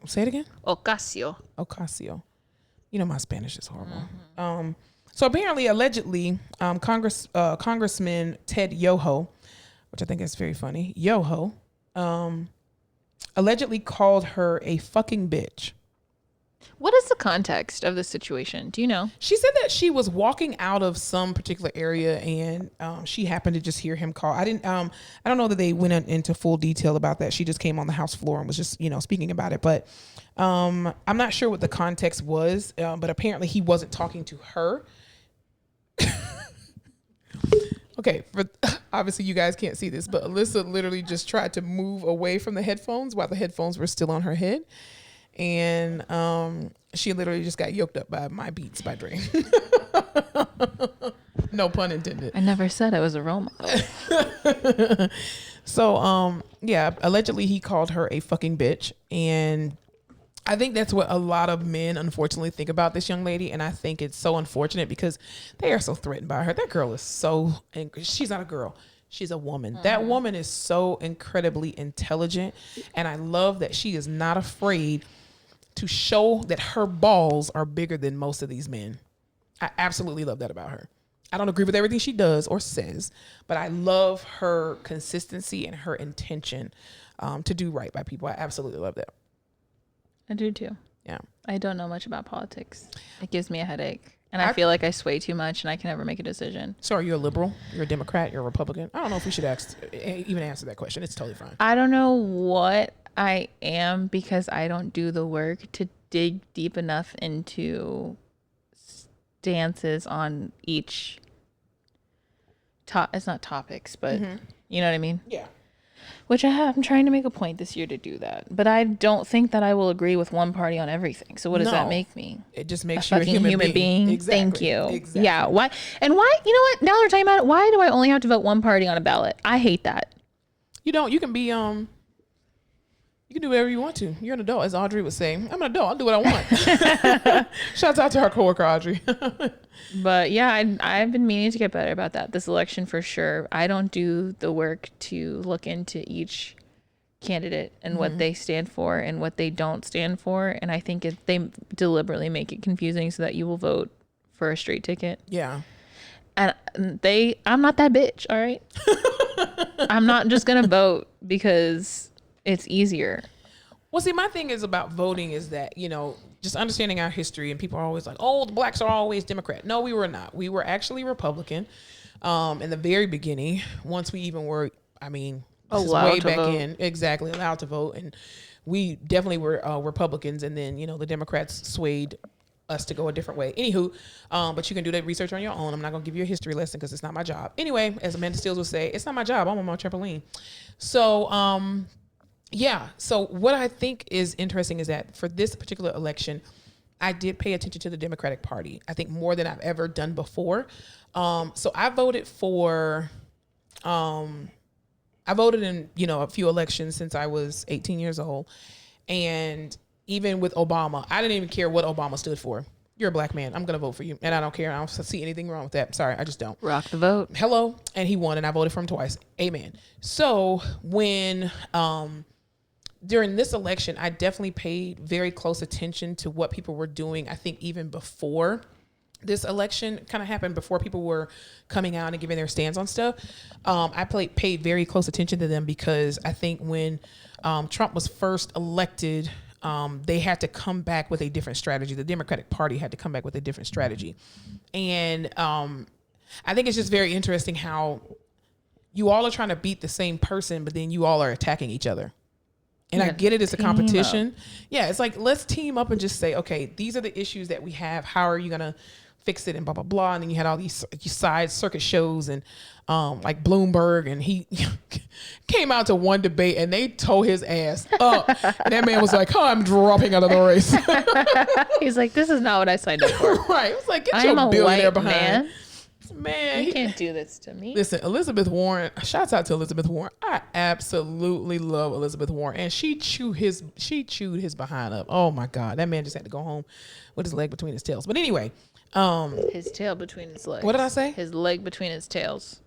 Say it again. Ocasio. Ocasio. My Spanish is horrible. So apparently, allegedly, Congressman Ted Yoho, which I think is very funny, Yoho, allegedly called her a fucking bitch. What is the context of this situation? Do you know? She said that she was walking out of some particular area and she happened to just hear him call. I don't know that they went into full detail about that. She just came on the house floor and was just, speaking about it. But I'm not sure what the context was, but apparently he wasn't talking to her. Okay, obviously you guys can't see this, but Alyssa literally just tried to move away from the headphones while the headphones were still on her head. And she literally just got yoked up by My Beats by Dre. No pun intended. I never said I was a role model. So, yeah, allegedly he called her a fucking bitch. And I think that's what a lot of men unfortunately think about this young lady. And I think it's so unfortunate because they are so threatened by her. That girl is she's not a girl. She's a woman. Mm-hmm. That woman is so incredibly intelligent. And I love that she is not afraid to show that her balls are bigger than most of these men. I absolutely love that about her. I don't agree with everything she does or says, but I love her consistency and her intention to do right by people. I absolutely love that. I do too. Yeah. I don't know much about politics. It gives me a headache. And I feel like I sway too much and I can never make a decision. So are you a liberal? You're a Democrat? You're a Republican? I don't know if we should even answer that question. It's totally fine. I don't know what I am because I don't do the work to dig deep enough into stances on each it's not topics, but you know what I mean? Yeah. Which I'm trying to make a point this year to do that. But I don't think that I will agree with one party on everything. So what does that make me? It just makes you a human being. Exactly. Thank you. Exactly. Yeah. Why? And why? You know what? Now they're talking about it. Why do I only have to vote one party on a ballot? I hate that. You don't. You can be you can do whatever you want to. You're an adult, as Audrey would say. I'm an adult. I'll do what I want. Shouts out to our coworker Audrey. But yeah, I've been meaning to get better about that this election for sure. I don't do the work to look into each candidate and what they stand for and what they don't stand for. And I think they deliberately make it confusing so that you will vote for a straight ticket. Yeah. And I'm not that bitch. All right. I'm not just going to vote because it's easier. Well, see, my thing is about voting is that, just understanding our history, and people are always like, oh, the blacks are always Democrat. No, we were not. We were actually Republican in the very beginning, once we even were, way back in, exactly, allowed to vote. And we definitely were Republicans. And then, the Democrats swayed us to go a different way. Anywho, but you can do that research on your own. I'm not going to give you a history lesson because it's not my job. Anyway, as Amanda Stills would say, it's not my job. I'm on my trampoline. So, yeah. So what I think is interesting is that for this particular election, I did pay attention to the Democratic Party. I think more than I've ever done before. So I voted for, I voted in, a few elections since I was 18 years old. And even with Obama, I didn't even care what Obama stood for. You're a black man. I'm going to vote for you. And I don't care. I don't see anything wrong with that. Sorry, I just don't. Rock the vote. Hello. And he won, and I voted for him twice. Amen. So when, during this election, I definitely paid very close attention to what people were doing. I think even before this election kind of happened, before people were coming out and giving their stands on stuff, I paid very close attention to them because I think when Trump was first elected, they had to come back with a different strategy. The Democratic Party had to come back with a different strategy. And I think it's just very interesting how you all are trying to beat the same person, but then you all are attacking each other. And I get it as a competition. Yeah, it's like, let's team up and just say, okay, these are the issues that we have. How are you going to fix it and blah, blah, blah. And then you had all these side circuit shows and like Bloomberg, and he came out to one debate and they tore his ass up. And that man was like, oh, I'm dropping out of the race. He's like, this is not what I signed up for. Right. It was like, get your billionaire behind. Man, you can't do this to me. Listen, Elizabeth Warren, shouts out to Elizabeth Warren. I absolutely love Elizabeth Warren. And she chewed his behind up. Oh my God. That man just had to go home with his leg between his tails. But anyway. His tail between his legs. What did I say? His leg between his tails.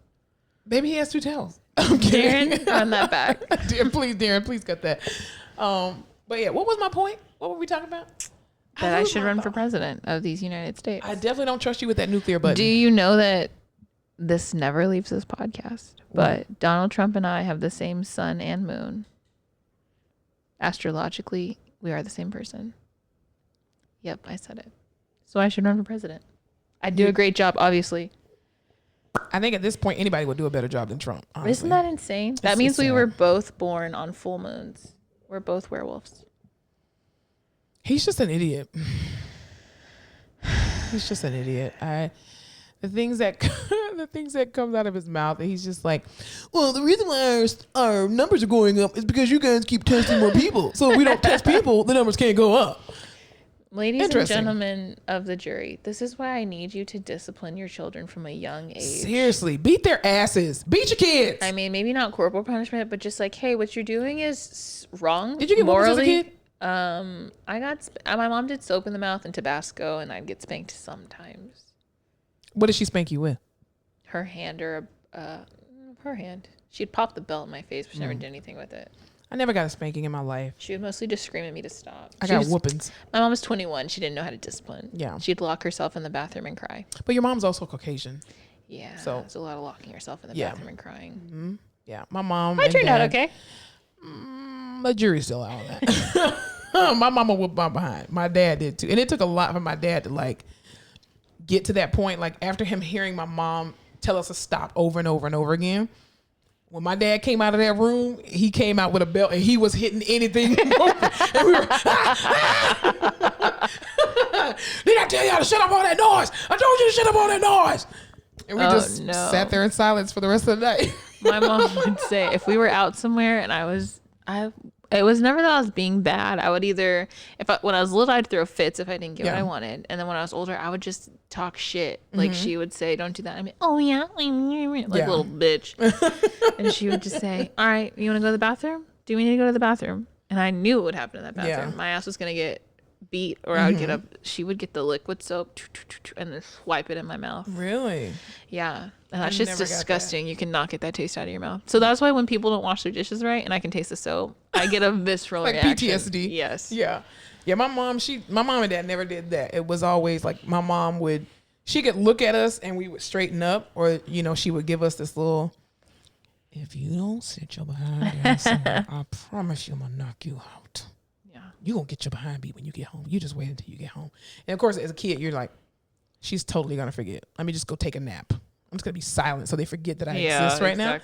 Baby, he has two tails. I'm kidding. Darren, run that back. Darren, please cut that. But yeah, what was my point? What were we talking about? That I should run for president of these United States. I definitely don't trust you with that nuclear button. Do you know that this never leaves this podcast? But Donald Trump and I have the same sun and moon. Astrologically, we are the same person. Yep, I said it. So I should run for president. I do a great job, obviously. I think at this point, anybody would do a better job than Trump. Honestly. Isn't that insane? That means we were both born on full moons. We're both werewolves. He's just an idiot. He's just an idiot. The things that comes out of his mouth, he's just like, well, the reason why our numbers are going up is because you guys keep testing more people. So if we don't test people, the numbers can't go up. Ladies and gentlemen of the jury, this is why I need you to discipline your children from a young age. Seriously, beat their asses. Beat your kids. I mean, maybe not corporal punishment, but just like, hey, what you're doing is wrong. Did you get morally? As a kid? My mom did soap in the mouth and Tabasco, and I'd get spanked sometimes. What did she spank you with? Her hand or her hand. She'd pop the belt in my face, but she never did anything with it. I never got a spanking in my life. She would mostly just scream at me to stop. I got whoopings. My mom was 21. She didn't know how to discipline. Yeah. She'd lock herself in the bathroom and cry. But your mom's also Caucasian. Yeah. So it's a lot of locking yourself in the bathroom and crying. Mm-hmm. Yeah. My mom. I turned out okay. The jury's still out on that. My mama whooped my behind. My dad did too. And it took a lot for my dad to like get to that point. Like after him hearing my mom tell us to stop over and over and over again. When my dad came out of that room, he came out with a belt and he was hitting anything. And we were, did I tell y'all to shut up all that noise? I told you to shut up all that noise. And we sat there in silence for the rest of the night. My mom would say if we were out somewhere and it was never that I was being bad. I would either, when I was little, I'd throw fits if I didn't get what I wanted. And then when I was older, I would just talk shit. Like she would say, don't do that. I mean, oh yeah, like little bitch. And she would just say, all right, you want to go to the bathroom? Do we need to go to the bathroom? And I knew what would happen in that bathroom. Yeah. My ass was going to get beat or I would get up. She would get the liquid soap and then swipe it in my mouth. Really? Yeah. And that's just disgusting. You cannot get that taste out of your mouth. So that's why when people don't wash their dishes right and I can taste the soap, I get a visceral like reaction. PTSD. Yes. Yeah. Yeah. My mom and dad never did that. It was always like my mom she could look at us and we would straighten up or, she would give us this little, if you don't sit your behind down somewhere, I promise you I'm going to knock you out. Yeah. You're going to get your behind beat when you get home. You just wait until you get home. And of course, as a kid, you're like, she's totally going to forget. Let me just go take a nap. I'm just going to be silent so they forget that I exist right now.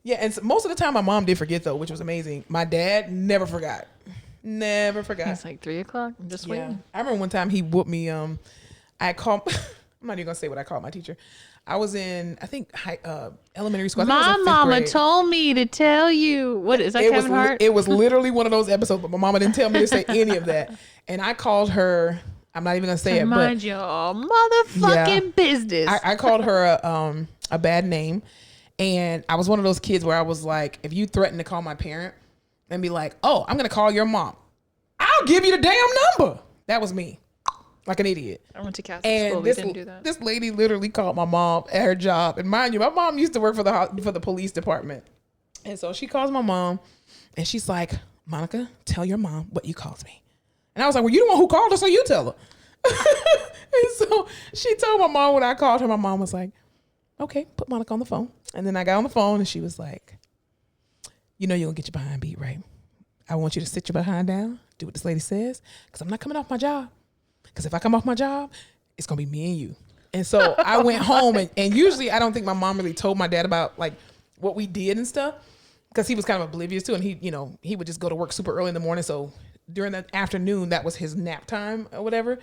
Yeah, and so most of the time my mom did forget though, which was amazing. My dad never forgot. Never forgot. It's like 3:00. I'm just waiting. I remember one time he whooped me. I called, I'm not even going to say what I called my teacher. I was in, I think, elementary school. My mama told me to tell you. What is that, Kevin Hart? It was literally one of those episodes, but my mama didn't tell me to say any of that. And I called her. I'm not even gonna say it, but mind your motherfucking business. I called her a bad name, and I was one of those kids where I was like, if you threaten to call my parent and be like, oh, I'm gonna call your mom, I'll give you the damn number. That was me, like an idiot. I went to Catholic school. We didn't do that. This lady literally called my mom at her job, and mind you, my mom used to work for the police department, and so she calls my mom, and she's like, Monica, tell your mom what you called me. And I was like, well, you the one who called her, so you tell her. And so she told my mom when I called her, my mom was like, okay, put Monica on the phone. And then I got on the phone and she was like, you're going to get your behind beat, right? I want you to sit your behind down, do what this lady says, because I'm not coming off my job. Because if I come off my job, it's going to be me and you. And so I went home and usually I don't think my mom really told my dad about like what we did and stuff because he was kind of oblivious to it. And he would just go to work super early in the morning. So during the afternoon, that was his nap time or whatever.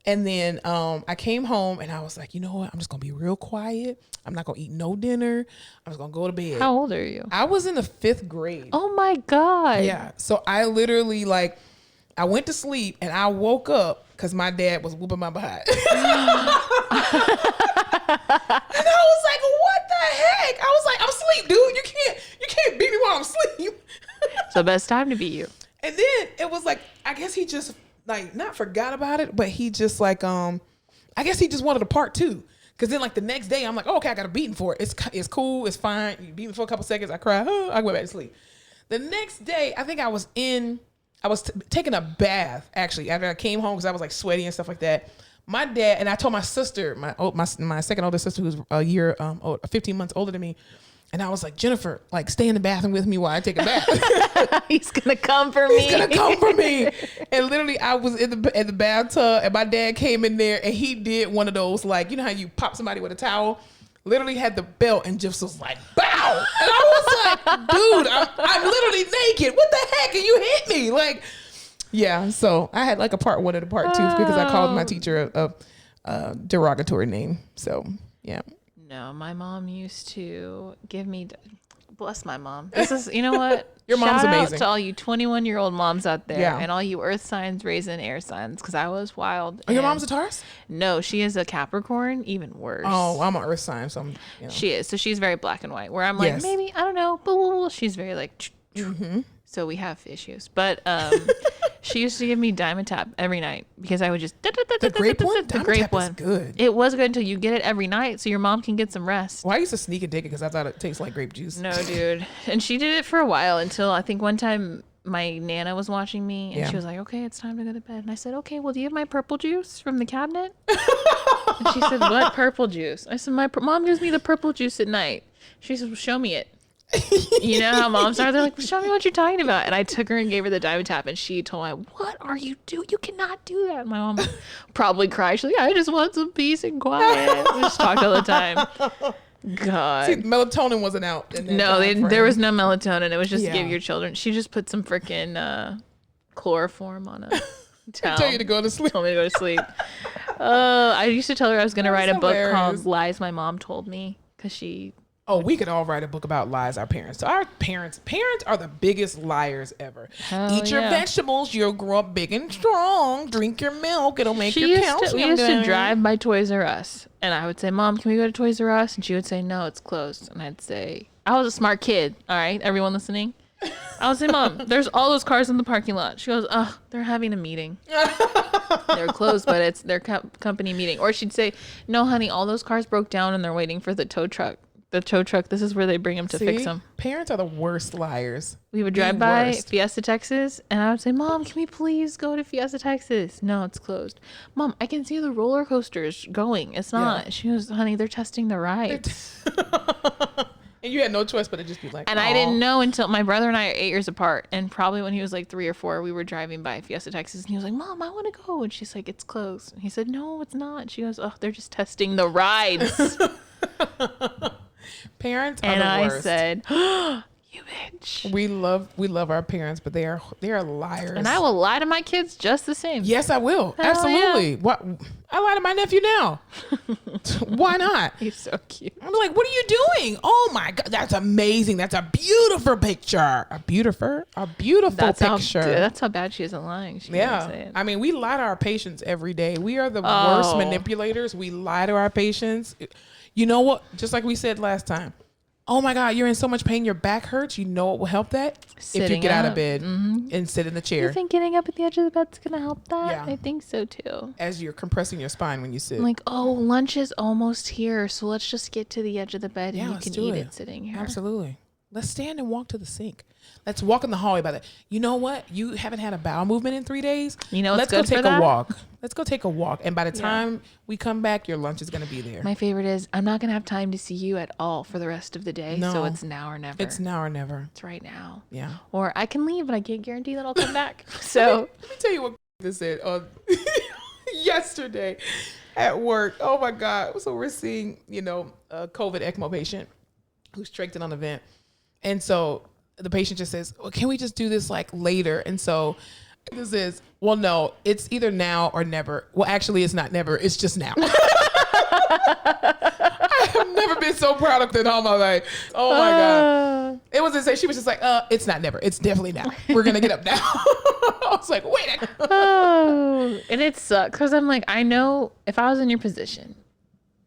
And then I came home and I was like, you know what? I'm just going to be real quiet. I'm not going to eat no dinner. I'm just going to go to bed. How old are you? I was in the 5th grade. Oh my God. Yeah. So I literally I went to sleep and I woke up because my dad was whooping my behind. And I was like, what the heck? I was like, I'm asleep, dude. You can't beat me while I'm asleep. It's the best time to beat you. And then it was like, I guess he just not forgot about it, but he just I guess he just wanted a part 2. Cause then the next day I'm like, oh, okay, I got a beating for it. It's cool. It's fine. You beat me for a couple seconds. I cry. Oh, I go back to sleep. The next day, I think I was taking a bath actually after I came home because I was sweaty and stuff like that. My dad, and I told my sister, my second oldest sister who's a year, 15 months older than me. And I was like, Jennifer, like, stay in the bathroom with me while I take a bath. He's gonna come for me. He's gonna come for me. And literally, I was in the bathtub, and my dad came in there, and he did one of those, like, you know how you pop somebody with a towel? Literally had the belt and just was like, bow. And I was like, dude, I'm literally naked. What the heck? And you hit me. Like, yeah. So I had like a part 1 and a part 2 because I called my teacher a derogatory name. So yeah. No, my mom used to give me, bless my mom. This is, you know what? Your mom's Shout amazing. out to all you 21-year-old moms out there, Yeah. and all you earth signs raising air signs, because I was wild. Are your and- mom's a Taurus? No, she is a Capricorn, even worse. Oh, I'm an earth sign. So I'm, you know. She is. So she's very black and white, where I'm like, Yes. maybe, I don't know. Blah, blah, blah. She's very like, so we have issues. But she used to give me Dimetapp every night because I would just, The grape one? the grape Dimetapp is one. good. It was good until you get it every night so your mom can get some rest. Well, I used to sneak and take it because I thought it tastes like grape juice. No, dude. And she did it for a while until I think one time my Nana was watching me and Yeah. she was like, okay, it's time to go to bed. And I said, okay, well, do you have my purple juice from the cabinet? And she said, what purple juice? I said, my mom gives me the purple juice at night. She said, well, show me it. You know how moms are? They're like, well, show me what you're talking about. And I took her and gave her the Dimetapp, and she told me, what are you doing? You cannot do that. And my mom probably cried. She's like, I just want some peace and quiet. We just talked all the time. God. See, melatonin wasn't out. In that No, time there frame. was no melatonin. It was just to give Yeah. your children. She just put some freaking chloroform on a towel. Tell you to go to sleep. Told me to go to sleep. I used to tell her I was going to write a book hilarious. called Lies My Mom Told Me, because she. Oh, we could all write a book about lies our parents. So our parents are the biggest liars ever. Hell Eat your yeah. vegetables, you'll grow up big and strong. Drink your milk, it'll make your We calcium used to good. drive by Toys R Us, and I would say, Mom, can we go to Toys R Us? And she would say, no, it's closed. And I'd say, I was a smart kid. All right, everyone listening? I would say, Mom, there's all those cars in the parking lot. She goes, oh, they're having a meeting. They're closed, but it's their company meeting. Or she'd say, no, honey, all those cars broke down and they're waiting for the tow truck. The tow truck, this is where they bring them to fix See? them. Parents are the worst liars. We would The drive by worst. Fiesta, Texas, and I would say, Mom, can we please go to Fiesta, Texas? No, it's closed. Mom, I can see the roller coasters going. It's not. Yeah. She goes, honey, they're testing the rides. And you had no choice but to just be like, And I "Aw." didn't know until my brother and I are 8 years apart. And probably when he was like 3 or 4, we were driving by Fiesta, Texas. And he was like, Mom, I want to go. And she's like, it's closed. And he said, no, it's not. She goes, oh, they're just testing the rides. Parents are And the I worst. said, you bitch. we love our parents, but they are liars. And I will lie to my kids just the same. Yes, I will. Hell Absolutely. What? I lie to my nephew now. Why not? He's so cute. I'm like, what are you doing? Oh my God, that's amazing. That's a beautiful picture. A beautiful picture. That's how bad she isn't lying. She didn't say Yeah. it. I mean, we lie to our patients every day. We are the worst Oh. manipulators. We lie to our patients. You know what? Just like we said last time. Oh my God, you're in so much pain. Your back hurts. You know what will help that? If you Sitting get out of up. bed and sit in the You chair think getting up at the edge of the bed's gonna help that? Yeah. I think so too. as you're compressing your spine when you sit. I'm like, oh, lunch is almost here, so let's just get to the edge of the bed Yeah, and you let's can do eat it. it sitting here. Absolutely. Let's stand and walk to the sink. Let's walk in the hallway by that. You know what? You haven't had a bowel movement in 3 days. You know what's Let's go good for take that? a walk. Let's go take a walk. And by the Yeah. time we come back, your lunch is going to be there. My favorite is I'm not gonna have time to see you at all for the rest of the day, so No. it's now or never. It's now or never. It's right now. Yeah. Or I can leave, but I can't guarantee that I'll come back. So Let me tell you what this said yesterday at work. Oh my God. So we're seeing, a COVID ECMO patient who's trached in on a vent. And so the patient just says, well, can we just do this like later? And so this is, well, no, it's either now or never. Well, actually it's not never. It's just now. I have never been so proud of it all my life. Oh my God. It wasn't say, she was just like, it's not never. It's definitely now. We're going to get up now. I was like, wait. Oh, and it sucks because I'm like, I know if I was in your position,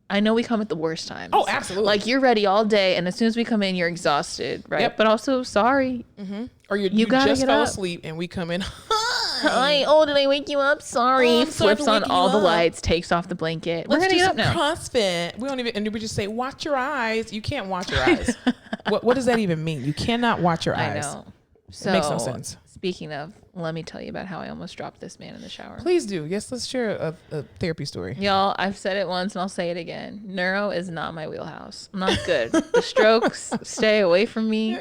I know we come at the worst times. Oh, absolutely. Like you're ready all day, and as soon as we come in, you're exhausted, right? Yep. But also, sorry. Or you gotta just get fell up. asleep and we come in. Hi. Oh, did I wake you up? Sorry. Oh, I'm sorry Flips for on waking all you the up. lights, takes off the blanket. We're Let's gonna do get up some now. CrossFit. We don't even, and we just say, watch your eyes. You can't watch your eyes. What does that even mean? You cannot watch your I eyes. know. So It makes no sense. Speaking of, let me tell you about how I almost dropped this man in the shower. Please do. Yes, let's share a therapy story. Y'all, I've said it once and I'll say it again. Neuro is not my wheelhouse. I'm not good. The strokes stay away from me.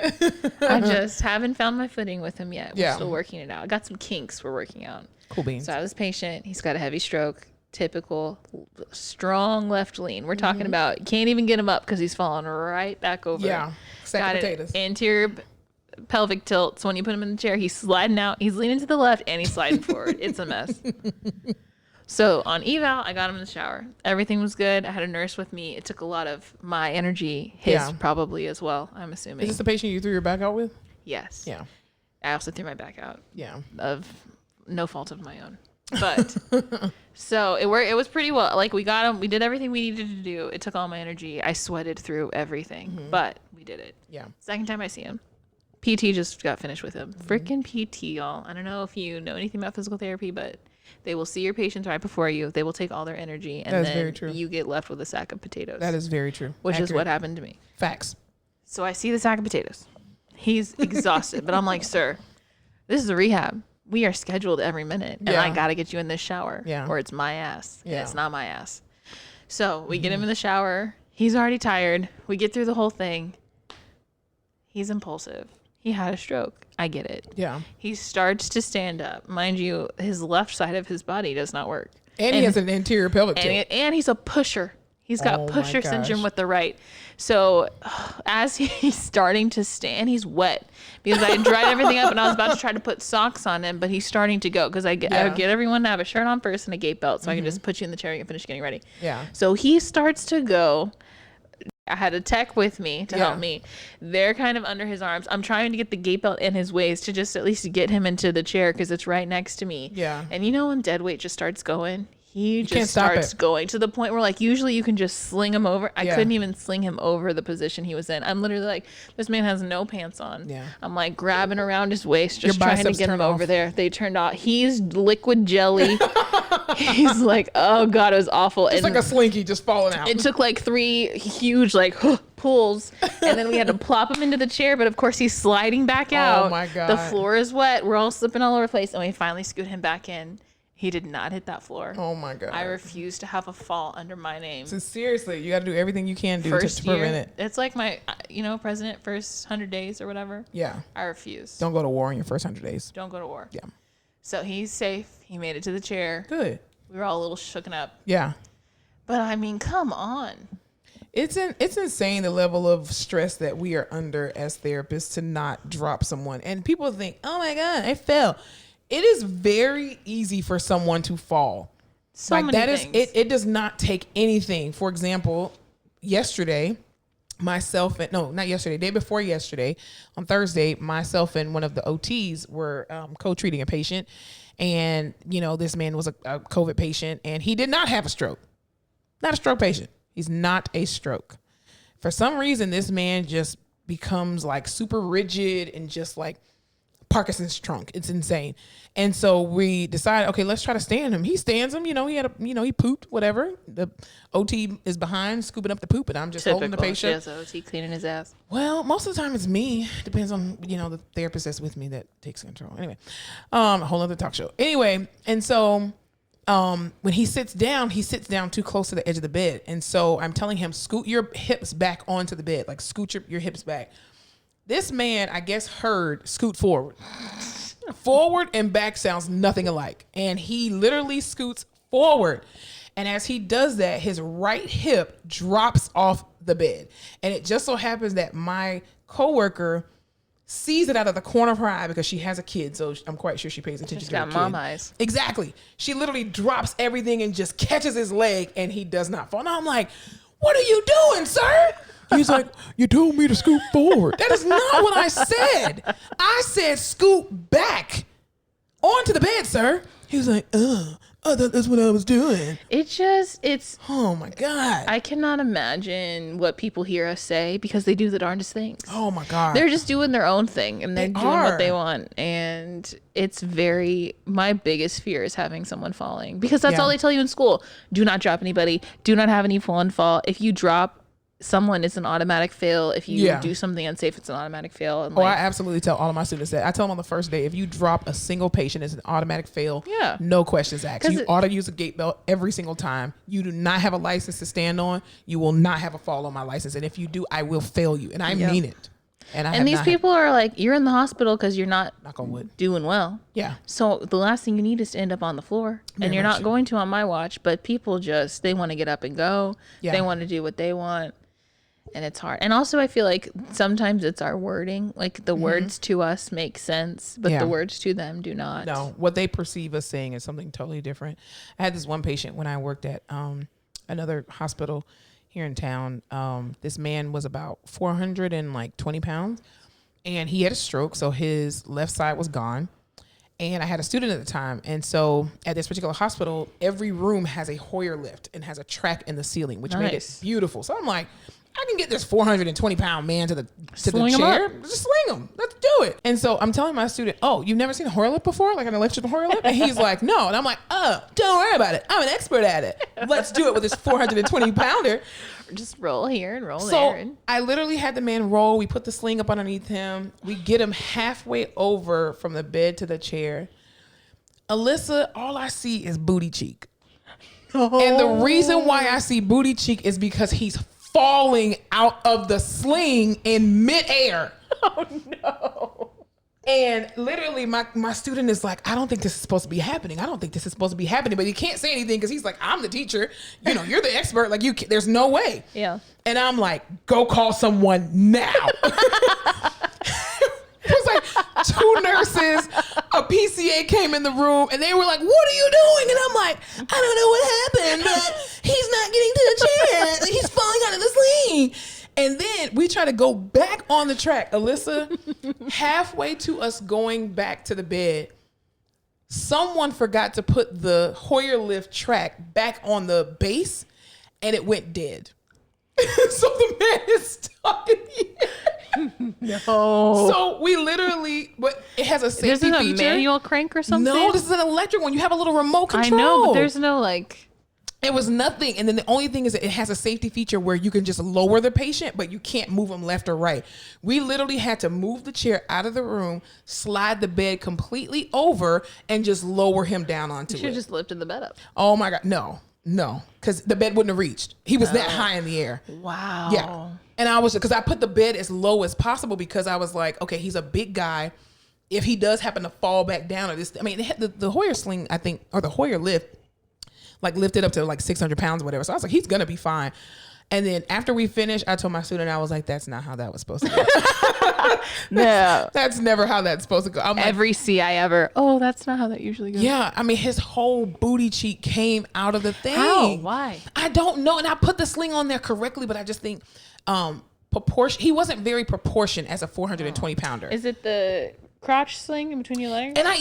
I just haven't found my footing with him yet. We're still working it out. I got some kinks we're working out. Cool beans. So I have this patient. He's got a heavy stroke. Typical strong left lean. We're talking about, you can't even get him up because he's falling right back over. Yeah. Sack of potatoes. Anterior pelvic tilt. So when you put him in the chair, he's sliding out, he's leaning to the left, and he's sliding forward. It's a mess. So on eval, I got him in the shower. Everything was good. I had a nurse with me. It took a lot of my energy, his probably as well, I'm assuming. Is this the patient you threw your back out with? Yes. Yeah. I also threw my back out. Yeah. Of no fault of my own. But so it worked. It was pretty well. Like we got him. We did everything we needed to do. It took all my energy. I sweated through everything, but we did it. Yeah. Second time I see him, PT just got finished with him. Freaking PT, y'all. I don't know if you know anything about physical therapy, but they will see your patients right before you. They will take all their energy, and then you get left with a sack of potatoes. That is very true. Which is what happened to me. Facts. So I see the sack of potatoes. He's exhausted, but I'm like, sir, this is a rehab. We are scheduled every minute, and I got to get you in this shower, or it's my ass. Yeah. It's not my ass. So we get him in the shower. He's already tired. We get through the whole thing. He's impulsive. He had a stroke. I get it. Yeah. He starts to stand up. Mind you, his left side of his body does not work. And he has an anterior pelvic tilt. And he's a pusher. He's got pusher syndrome with the right. So as he's starting to stand, he's wet because I dried everything up and I was about to try to put socks on him, but he's starting to go because I get everyone to have a shirt on first and a gate belt so I can just put you in the chair and finish getting ready. Yeah. So he starts to go. I had a tech with me to help me. They're kind of under his arms. I'm trying to get the gate belt in his waist to just at least get him into the chair because it's right next to me. Yeah. And you know when dead weight just starts going? He just starts going to the point where like usually you can just sling him over. I couldn't even sling him over the position he was in. I'm literally like, this man has no pants on. Yeah. I'm like grabbing around his waist, just trying to get him over there. They turned off. He's liquid jelly. He's like, oh God, it was awful. It's like a slinky just falling out. It took like 3 huge like pulls, and then we had to plop him into the chair. But of course he's sliding back out. Oh my God. The floor is wet. We're all slipping all over the place, and we finally scoot him back in. He did not hit that floor. Oh my God. I refuse to have a fall under my name. So seriously, you got to do everything you can do to prevent it. It's like my, president first 100 days or whatever. Yeah. I refuse. Don't go to war in your first 100 days. Don't go to war. Yeah. So he's safe. He made it to the chair. Good. We were all a little shooken up. Yeah. But I mean, come on. It's insane the level of stress that we are under as therapists to not drop someone. And people think, oh my God, I fell. It is very easy for someone to fall. So many things. It does not take anything. For example, yesterday, day before yesterday, on Thursday, myself and one of the OTs were co-treating a patient. And, this man was a COVID patient and he did not have a stroke. Not a stroke patient. He's not a stroke. For some reason, this man just becomes like super rigid and just like Parkinson's trunk. It's insane. And so we decided, okay, let's try to stand him. He stands him, he pooped, whatever. The OT is behind scooping up the poop and I'm just holding the patient. Yes, OT cleaning his ass. Well, most of the time it's me. Depends on, the therapist that's with me that takes control. Anyway, a whole other talk show. Anyway, and so when he sits down too close to the edge of the bed. And so I'm telling him, scoot your hips back onto the bed, like scoot your hips back. This man, I guess, heard scoot forward. Forward and back sounds nothing alike. And he literally scoots forward. And as he does that, his right hip drops off the bed. And it just so happens that my coworker sees it out of the corner of her eye because she has a kid. So I'm quite sure she pays attention to her kid. She's got mom eyes. Exactly. She literally drops everything and just catches his leg and he does not fall. Now I'm like, what are you doing, sir? He's like, you told me to scoot forward. That is not what I said. I said scoot back onto the bed, sir. He was like, I thought that's what I was doing. It's. Oh my God. I cannot imagine what people hear us say because they do the darndest things. Oh my God. They're just doing their own thing and they're doing what they want. And it's my biggest fear is having someone falling because that's all they tell you in school. Do not drop anybody. Do not have any fall and fall. If you drop, someone is an automatic fail. If you Yeah. do something unsafe, it's an automatic fail. And Oh, like, I absolutely tell all of my students that. I tell them on the first day, if you drop a single patient, it's an automatic fail. Yeah. No questions asked. 'Cause You ought to use a gate belt every single time. You do not have a license to stand on. You will not have a fall on my license. And if you do, I will fail you. And I Yep. mean it. and these people are like, you're in the hospital because you're not knock on wood. doing well. Yeah. So the last thing you need is to end up on the floor. Very And you're much not so. going to on my watch, but people just, they want to get up and go. Yeah. They want to do what they want. And it's hard. And also I feel like sometimes it's our wording. Like the words to us make sense, but Yeah. the words to them do not. No, what they perceive us saying is something totally different. I had this one patient when I worked at another hospital here in town. This man was about 420 pounds, and he had a stroke, so his left side was gone. And I had a student at the time, and so at this particular hospital, every room has a Hoyer lift and has a track in the ceiling, which made it Nice. beautiful. So I'm like, I can get this 420-pound man to the Swing him chair. up. Just swing him. Let's do it. And so I'm telling my student, oh, you've never seen a Hoyer lift before? Like an electric Hoyer lift? And he's like, no. And I'm like, oh, don't worry about it. I'm an expert at it. Let's do it with this 420-pounder. Just roll here and roll there. So And I literally had the man roll. We put the sling up underneath him. We get him halfway over from the bed to the chair. Alyssa, all I see is booty cheek. And the reason why I see booty cheek is because he's falling out of the sling in midair. oh no. And literally my student is like, I don't think this is supposed to be happening. I don't think this is supposed to be happening. But he can't say anything because he's like, I'm the teacher. You know, you're the expert. Like, there's no way. Yeah. And I'm like, go call someone now. It was like 2 nurses, a PCA came in the room, and they were like, what are you doing? And I'm like, I don't know what happened, but he's not getting to the chair. He's falling out of the sling. And then we try to go back on the track. Alyssa, halfway to us going back to the bed, someone forgot to put the Hoyer lift track back on the base, and it went dead. So the man is stuck in here. No. So we literally, but it has a This safety is a feature. manual crank or something? No, this is an electric one. You have a little remote control. I know, but there's no like. It was nothing. And then the only thing is that it has a safety feature where you can just lower the patient, but you can't move them left or right. We literally had to move the chair out of the room, slide the bed completely over, and just lower him down onto You should it. just lifted the bed up. Oh my God. No, because the bed wouldn't have reached. He was that high in the air. Wow. Yeah. And I was, because I put the bed as low as possible because I was like, okay, he's a big guy. If he does happen to fall back down, or this, I mean, the Hoyer sling, I think, or the Hoyer lift, like lifted up to like 600 pounds or whatever. So I was like, he's going to be fine. And then after we finished, I told my student, I was like, that's not how that was supposed to go. No. That's never how that's supposed to go. I'm like, Every CI ever. Oh, that's not how that usually goes. yeah, I mean, his whole booty cheek came out of the thing. How? Why? I don't know. And I put the sling on there correctly, but I just think proportion. He wasn't very proportioned as a 420 pounder. Is it the crotch sling in between your legs? And I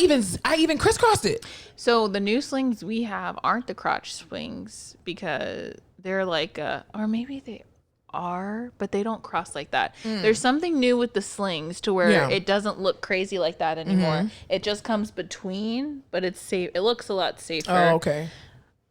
even crisscrossed it. So the new slings we have aren't the crotch swings because they're like, or maybe they are, but they don't cross like that. There's something new with the slings to where Yeah. it doesn't look crazy like that anymore. It just comes between, but it's safe. It looks a lot safer. Oh, okay.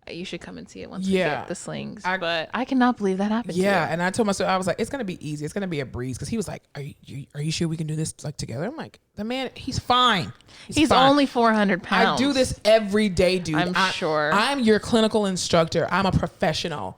You should come and see it once Yeah. we get the slings. But I cannot believe that happened. Yeah, to and I told myself, I was like, it's gonna be easy. It's gonna be a breeze. Because he was like, are you sure we can do this like together? I'm like, the man, he's fine. He's fine. only 400 pounds. I do this every day, dude. I'm sure. I'm your clinical instructor. I'm a professional.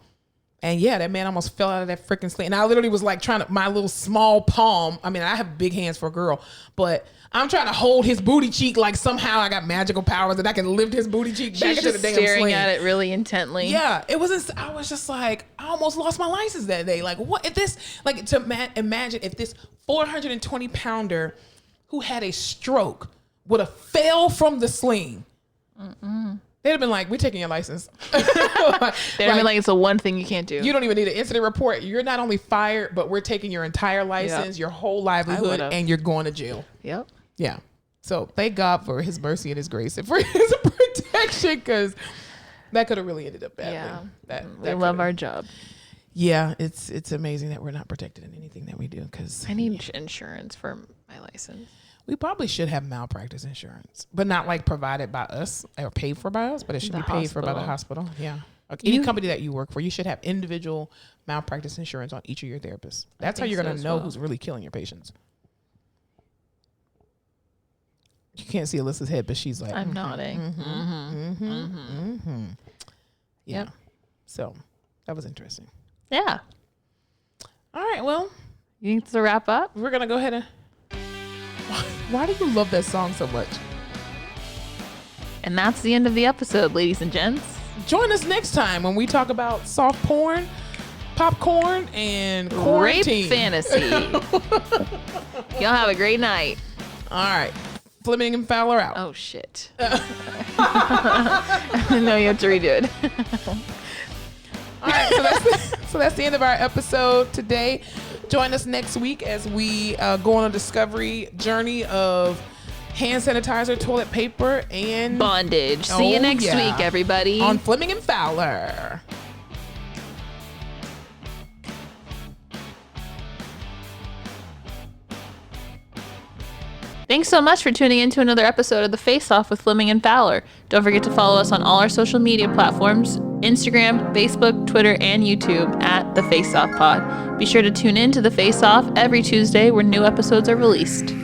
And yeah, that man almost fell out of that freaking sling. And I literally was like trying to, my little small palm. I mean, I have big hands for a girl, but I'm trying to hold his booty cheek like somehow I got magical powers that I can lift his booty cheek back She's into the just damn staring sling. at it really intently. Yeah, it wasn't. I was just like, I almost lost my license that day. Like, what if this? Like, imagine if this 420 pounder who had a stroke would have fell from the sling. They'd have been like, we're taking your license. They'd have been like, it's the one thing you can't do. You don't even need an incident report. You're not only fired, but we're taking your entire license, your whole livelihood, would've. and you're going to jail. Yep. Yeah. So thank God for his mercy and his grace and for his protection, because that could have really ended up badly. Yeah. That We love our job. Yeah, it's amazing that we're not protected in anything that we do, because I need insurance for my license. we probably should have malpractice insurance, but not like provided by us or paid for by us, but it should The be paid for by the hospital. hospital. Yeah. Like any company that you work for, you should have individual malpractice insurance on each of your therapists. That's how you're going to know who's really killing your patients. You can't see Alyssa's head, but she's like, I'm nodding. Yeah. Yep. So that was interesting. Yeah. All right. Well, You think it's a wrap up? we're going to go ahead and. Why do you love that song so much? And that's the end of the episode, ladies and gents. Join us next time when we talk about soft porn, popcorn, and quarantine. Rape fantasy. Y'all have a great night. All right. Fleming and Fowler out. Oh, shit. No, you have to redo it. All right. So that's the end of our episode today. Join us next week as we go on a discovery journey of hand sanitizer, toilet paper, and bondage. See you next week, everybody. On Fleming and Fowler. Thanks so much for tuning in to another episode of The Face Off with Fleming and Fowler. Don't forget to follow us on all our social media platforms, Instagram, Facebook, Twitter, and YouTube at The Face Off Pod. Be sure to tune in to The Face Off every Tuesday where new episodes are released.